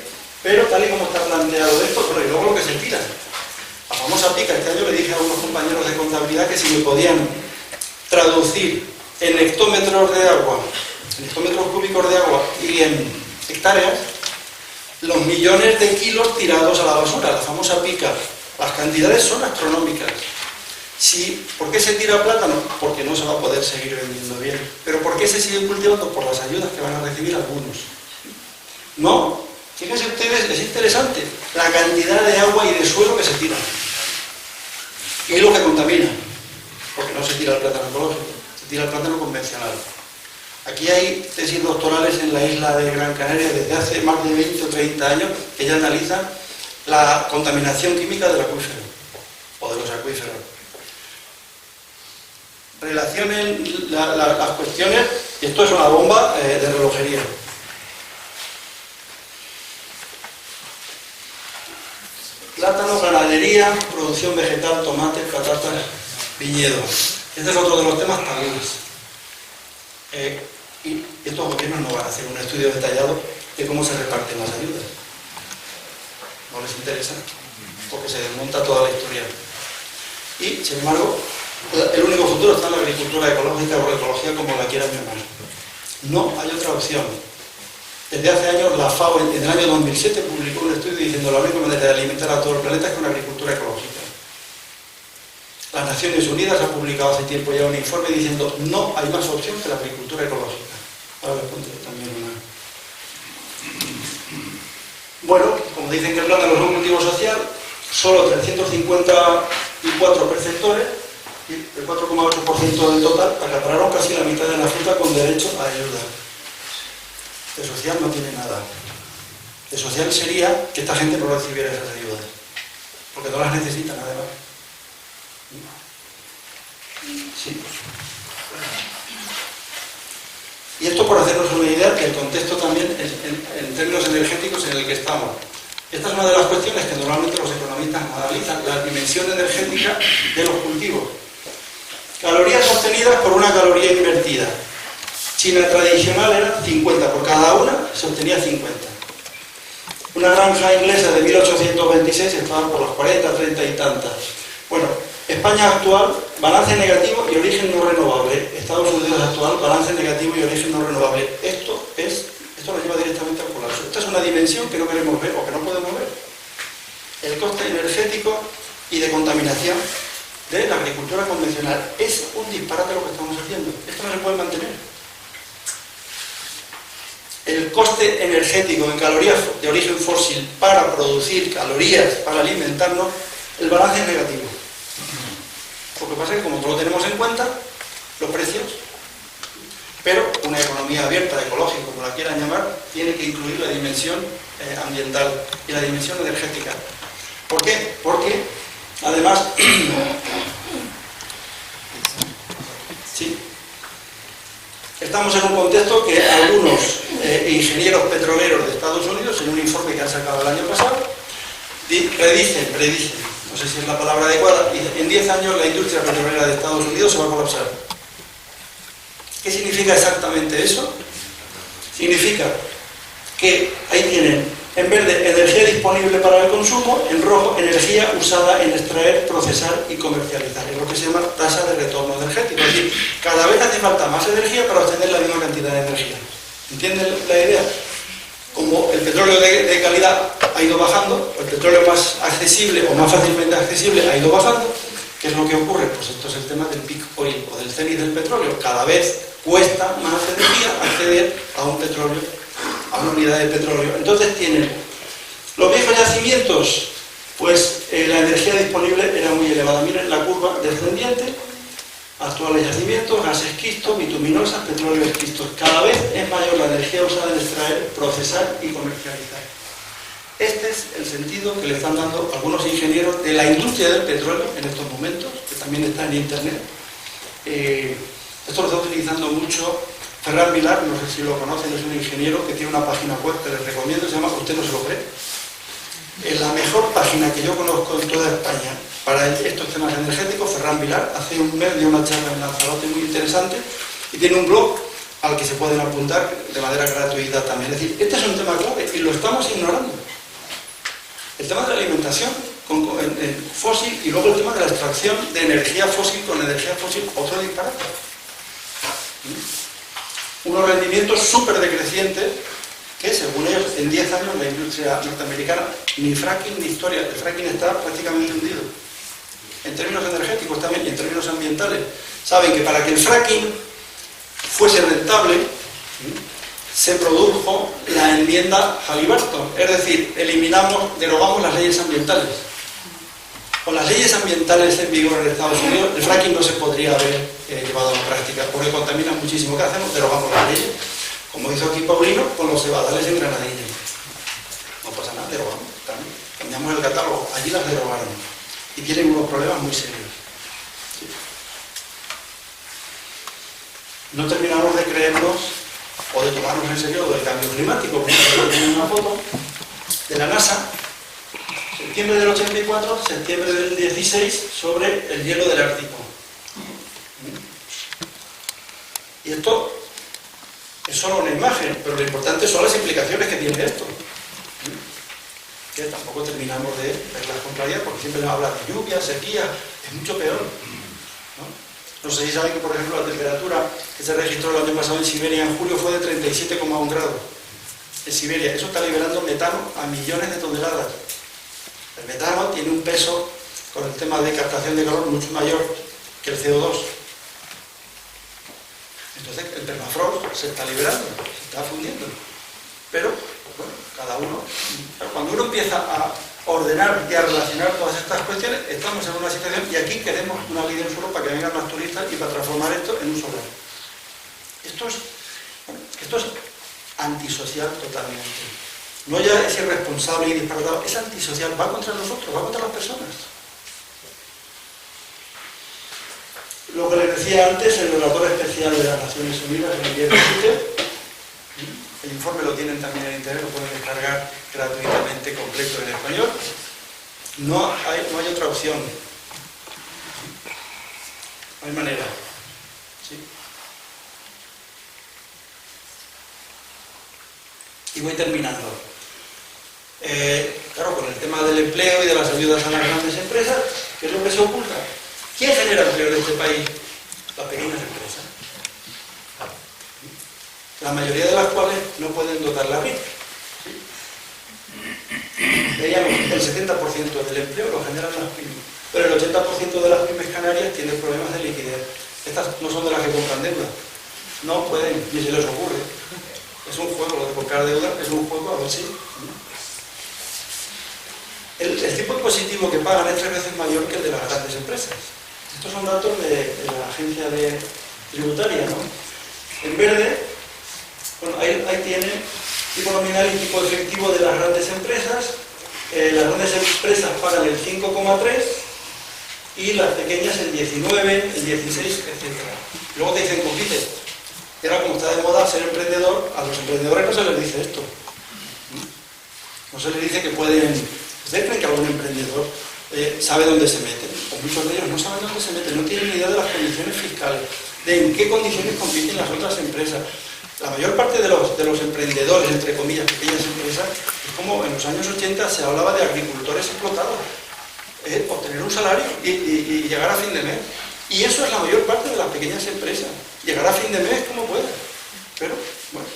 pero tal y como está planteado esto, bueno, y luego lo que se tira. La famosa pica, este año le dije a unos compañeros de contabilidad que si me podían traducir en hectómetros de agua, en hectómetros cúbicos de agua y en hectáreas, los millones de kilos tirados a la basura, la famosa pica. Las cantidades son astronómicas. ¿Por qué se tira plátano? Porque no se va a poder seguir vendiendo bien. ¿Pero por qué se sigue cultivando? Por las ayudas que van a recibir algunos. No, fíjense ustedes, es interesante la cantidad de agua y de suelo que se tira. Y es lo que contamina, porque no se tira el plátano ecológico, se tira el plátano convencional. Aquí hay tesis doctorales en la isla de Gran Canaria desde hace más de 20 o 30 años que ya analizan la contaminación química del acuífero o de los acuíferos. Relacionen las cuestiones, y esto es una bomba de relojería. Plátano, ganadería, producción vegetal, tomates, patatas, viñedos. Este es otro de los temas tabúes. Y estos gobiernos no van a hacer un estudio detallado de cómo se reparten las ayudas. No les interesa, porque se desmonta toda la historia. Y, sin embargo, el único futuro está en la agricultura ecológica o ecología, como la quieran llamar. No hay otra opción. Desde hace años la FAO, en el año 2007, publicó un estudio diciendo la única manera de alimentar a todo el planeta es con agricultura ecológica. Las Naciones Unidas han publicado hace tiempo ya un informe diciendo no hay más opción que la agricultura ecológica. Ahora les cuento también una. Bueno, como dicen que el plátano es un cultivo social, solo 354 perceptores, y el 4,8% del total, acapararon casi la mitad de la fruta con derecho a ayuda. De social no tiene nada. De social sería que esta gente no recibiera esas ayudas, porque no las necesitan además. Sí. Y esto por hacernos una idea del contexto también en términos energéticos en el que estamos. Esta es una de las cuestiones que normalmente los economistas analizan, la dimensión energética de los cultivos. Calorías obtenidas por una caloría invertida. China tradicional era 50, por cada una se obtenía 50. Una granja inglesa de 1826 estaba por las 40, 30 y tantas. Bueno, España actual, balance negativo y origen no renovable. Estados Unidos actual, balance negativo y origen no renovable. Esto lo lleva directamente al colapso. Esta es una dimensión que no queremos ver o que no podemos ver. El coste energético y de contaminación de la agricultura convencional. Es un disparate lo que estamos haciendo. Esto no se puede mantener. El coste energético en calorías de origen fósil para producir calorías, para alimentarnos, el balance es negativo. Lo que pasa es que como no lo tenemos en cuenta, los precios, pero una economía abierta, ecológica, como la quieran llamar, tiene que incluir la dimensión ambiental y la dimensión energética. ¿Por qué? Porque, además, sí, estamos en un contexto que algunos ingenieros petroleros de Estados Unidos, en un informe que han sacado el año pasado, predicen, no sé si es la palabra adecuada, y en 10 años la industria petrolera de Estados Unidos se va a colapsar. ¿Qué significa exactamente eso? Significa que ahí tienen, en verde, energía disponible para el consumo, en rojo, energía usada en extraer, procesar y comercializar. Es lo que se llama tasa de retorno energético. Es decir, cada vez hace falta más energía para obtener la misma cantidad de energía. ¿Entienden la idea? Como el petróleo de calidad ha ido bajando, el petróleo más accesible o más fácilmente accesible ha ido bajando, ¿qué es lo que ocurre? Pues esto es el tema del peak oil o del cenit del petróleo. Cada vez cuesta más energía acceder a un petróleo, a una unidad de petróleo. Entonces tienen los viejos yacimientos pues la energía disponible era muy elevada. Miren la curva descendiente, actuales yacimientos, gas esquisto, bituminosas, petróleo esquisto. Cada vez es mayor la energía usada en extraer, procesar y comercializar. Este es el sentido que le están dando algunos ingenieros de la industria del petróleo en estos momentos, que también está en internet. Esto lo está utilizando mucho Ferran Vilar, no sé si lo conocen, es un ingeniero que tiene una página web que les recomiendo, se llama Usted no se lo cree. Es la mejor página que yo conozco en toda España para estos temas energéticos. Ferran Vilar hace un mes dio una charla en Lanzarote muy interesante y tiene un blog al que se pueden apuntar de manera gratuita también. Es decir, este es un tema clave y lo estamos ignorando. El tema de la alimentación fósil y luego el tema de la extracción de energía fósil con energía fósil, otro disparate. Unos rendimientos súper decrecientes que, según ellos, en 10 años la industria norteamericana, ni fracking ni historia, el fracking está prácticamente hundido. En términos energéticos también y en términos ambientales. Saben que para que el fracking fuese rentable, se produjo la enmienda Halliburton, es decir, derogamos las leyes ambientales. Con las leyes ambientales en vigor en Estados Unidos, el fracking no se podría haber llevado a la práctica, porque contamina muchísimo. ¿Qué hacemos? Derogamos las leyes, como hizo aquí Paulino con los cebadales en Granadilla. No pasa nada, derogamos, también. Cambiamos el catálogo, allí las derogaron y tienen unos problemas muy serios. Sí. No terminamos de creernos o de tomarnos en serio lo del cambio climático. Tenemos una foto de la NASA, septiembre del 84, septiembre del 16, sobre el hielo del Ártico. Y esto es solo una imagen, pero lo importante son las implicaciones que tiene esto. Que tampoco terminamos de verlas con claridad, porque siempre nos habla de lluvia, sequía, es mucho peor. No sé si saben que, por ejemplo, la temperatura que se registró el año pasado en Siberia en julio fue de 37,1 grados. En Siberia, eso está liberando metano a millones de toneladas. El metano tiene un peso, con el tema de captación de calor, mucho mayor que el CO2. Entonces, el permafrost se está liberando, se está fundiendo. Pero, bueno, cada uno... Cuando uno empieza a ordenar y a relacionar todas estas cuestiones, estamos en una situación y aquí queremos una ley del suelo para que vengan más turistas y para transformar esto en un solar. Esto es antisocial totalmente. No ya es irresponsable y disparatado, es antisocial, va contra nosotros, va contra las personas. Lo que les decía antes, el relator especial de las Naciones Unidas, el 10 de julio, el informe lo tienen también en internet, lo pueden descargar gratuitamente, completo en español. No hay otra opción. No hay manera. ¿Sí? Y voy terminando. Claro, con el tema del empleo y de las ayudas a las grandes empresas, ¿qué es lo que se oculta? ¿Quién genera empleo en este país? Las pequeñas empresas. La mayoría de las cuales no pueden dotar la RIF. ¿Sí? Veíamos, el 70% del empleo lo generan las pymes, pero el 80% de las pymes canarias tienen problemas de liquidez. Estas no son de las que compran deuda. No pueden, ni se les ocurre. Es un juego, lo de comprar deuda es un juego, a ver si... El tipo impositivo que pagan es 3 veces mayor que el de las grandes empresas. Estos son datos de la agencia tributaria, ¿no? En verde, bueno, ahí tienen tipo nominal y tipo efectivo de las grandes empresas. Las grandes empresas pagan el 5,3 y las pequeñas el 19, el 16, etc. Luego te dicen, compite. Y ahora, como está de moda ser emprendedor, a los emprendedores no se les dice esto. No se les dice que pueden... ¿Ustedes creen que algún emprendedor sabe dónde se mete? O muchos de ellos no saben dónde se meten, no tienen ni idea de las condiciones fiscales, de en qué condiciones compiten las otras empresas. La mayor parte de los emprendedores, entre comillas, pequeñas empresas, es como en los años 80 se hablaba de agricultores explotados. Obtener un salario y llegar a fin de mes. Y eso es la mayor parte de las pequeñas empresas. Llegar a fin de mes como pueda. Pero, bueno.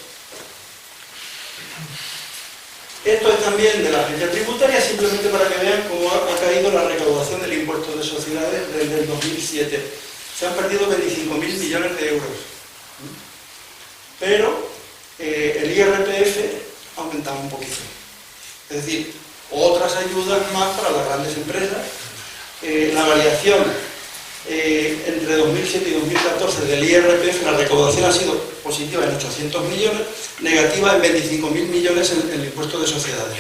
Esto es también de la agencia tributaria, simplemente para que vean cómo ha caído la recaudación del impuesto de sociedades desde el 2007. Se han perdido 25.000 millones de euros. Pero el IRPF ha aumentado un poquito. Es decir, otras ayudas más para las grandes empresas. La variación entre 2007 y 2014 del IRPF, la recaudación ha sido positiva en 800 millones, negativa en 25.000 millones en el impuesto de sociedades.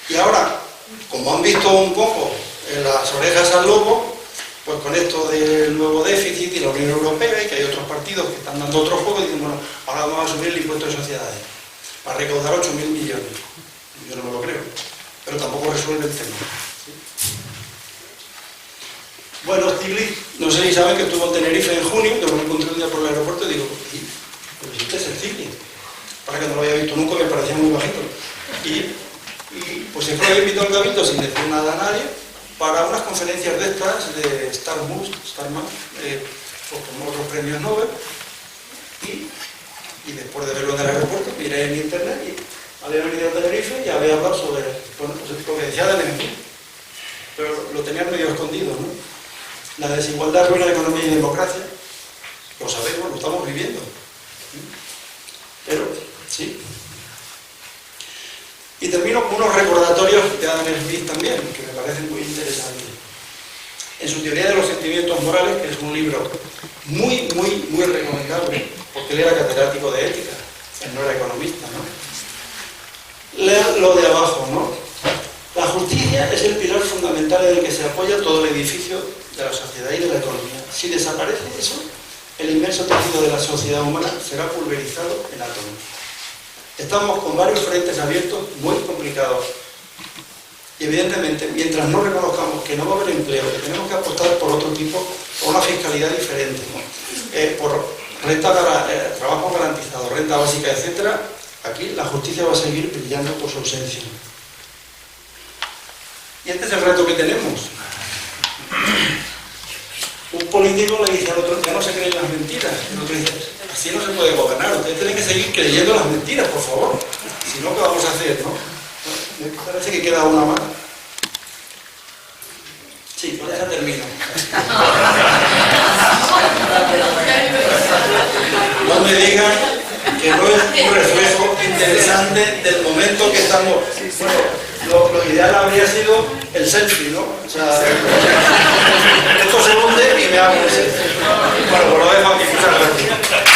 Y ahora, como han visto un poco en las orejas al lobo, pues con esto del nuevo déficit y la Unión Europea, y que hay otros partidos que están dando otro juego, dicen, bueno, ahora vamos a subir el impuesto de sociedades para recaudar 8.000 millones. Yo no me lo creo, pero tampoco resuelve el tema. ¿Sí? Bueno, Stiglitz, no sé si saben que estuvo en Tenerife en junio, yo me encontré un día por el aeropuerto y digo, pero si este es el Stiglitz, para que no lo había visto nunca, me parecía muy bajito. Y pues siempre lo había invitado al Cabildo sin decir nada a nadie, para unas conferencias de estas, de Starman, pues como otros premios Nobel, y después de verlo en el aeropuerto, miré en internet y había venido a Tenerife y había hablado sobre, bueno, pues lo que decía de Benjamín, pero lo tenían medio escondido, ¿no? La desigualdad ruina la economía y democracia, lo sabemos, lo estamos viviendo, pero sí. Y termino con unos recordatorios de Adam Smith también, que me parecen muy interesantes. En su teoría de los sentimientos morales, que es un libro muy recomendable, porque él era catedrático de ética, él no era economista, ¿no? Lean lo de abajo, ¿no? La justicia es el pilar fundamental en el que se apoya todo el edificio de la sociedad y de la economía. Si desaparece eso, el inmenso tejido de la sociedad humana será pulverizado en átomos. Estamos con varios frentes abiertos muy complicados. Y evidentemente, mientras no reconozcamos que no va a haber empleo, que tenemos que apostar por otro tipo, por una fiscalidad diferente, ¿no? Por trabajo garantizado, renta básica, etcétera, aquí la justicia va a seguir brillando por su ausencia. Y este es el reto que tenemos. Un político le dice al otro, ya no se creen las mentiras. El otro dice, así no se puede gobernar, ustedes tienen que seguir creyendo las mentiras, por favor. Si no, ¿qué vamos a hacer, no? Me parece que queda una más. Sí, pues ya termino. No me digan que no es un reflejo interesante del momento que estamos. Bueno, lo ideal habría sido el selfie, ¿no? O sea, esto se hunde y me hago el selfie. Bueno, pues lo dejo aquí. Muchas gracias.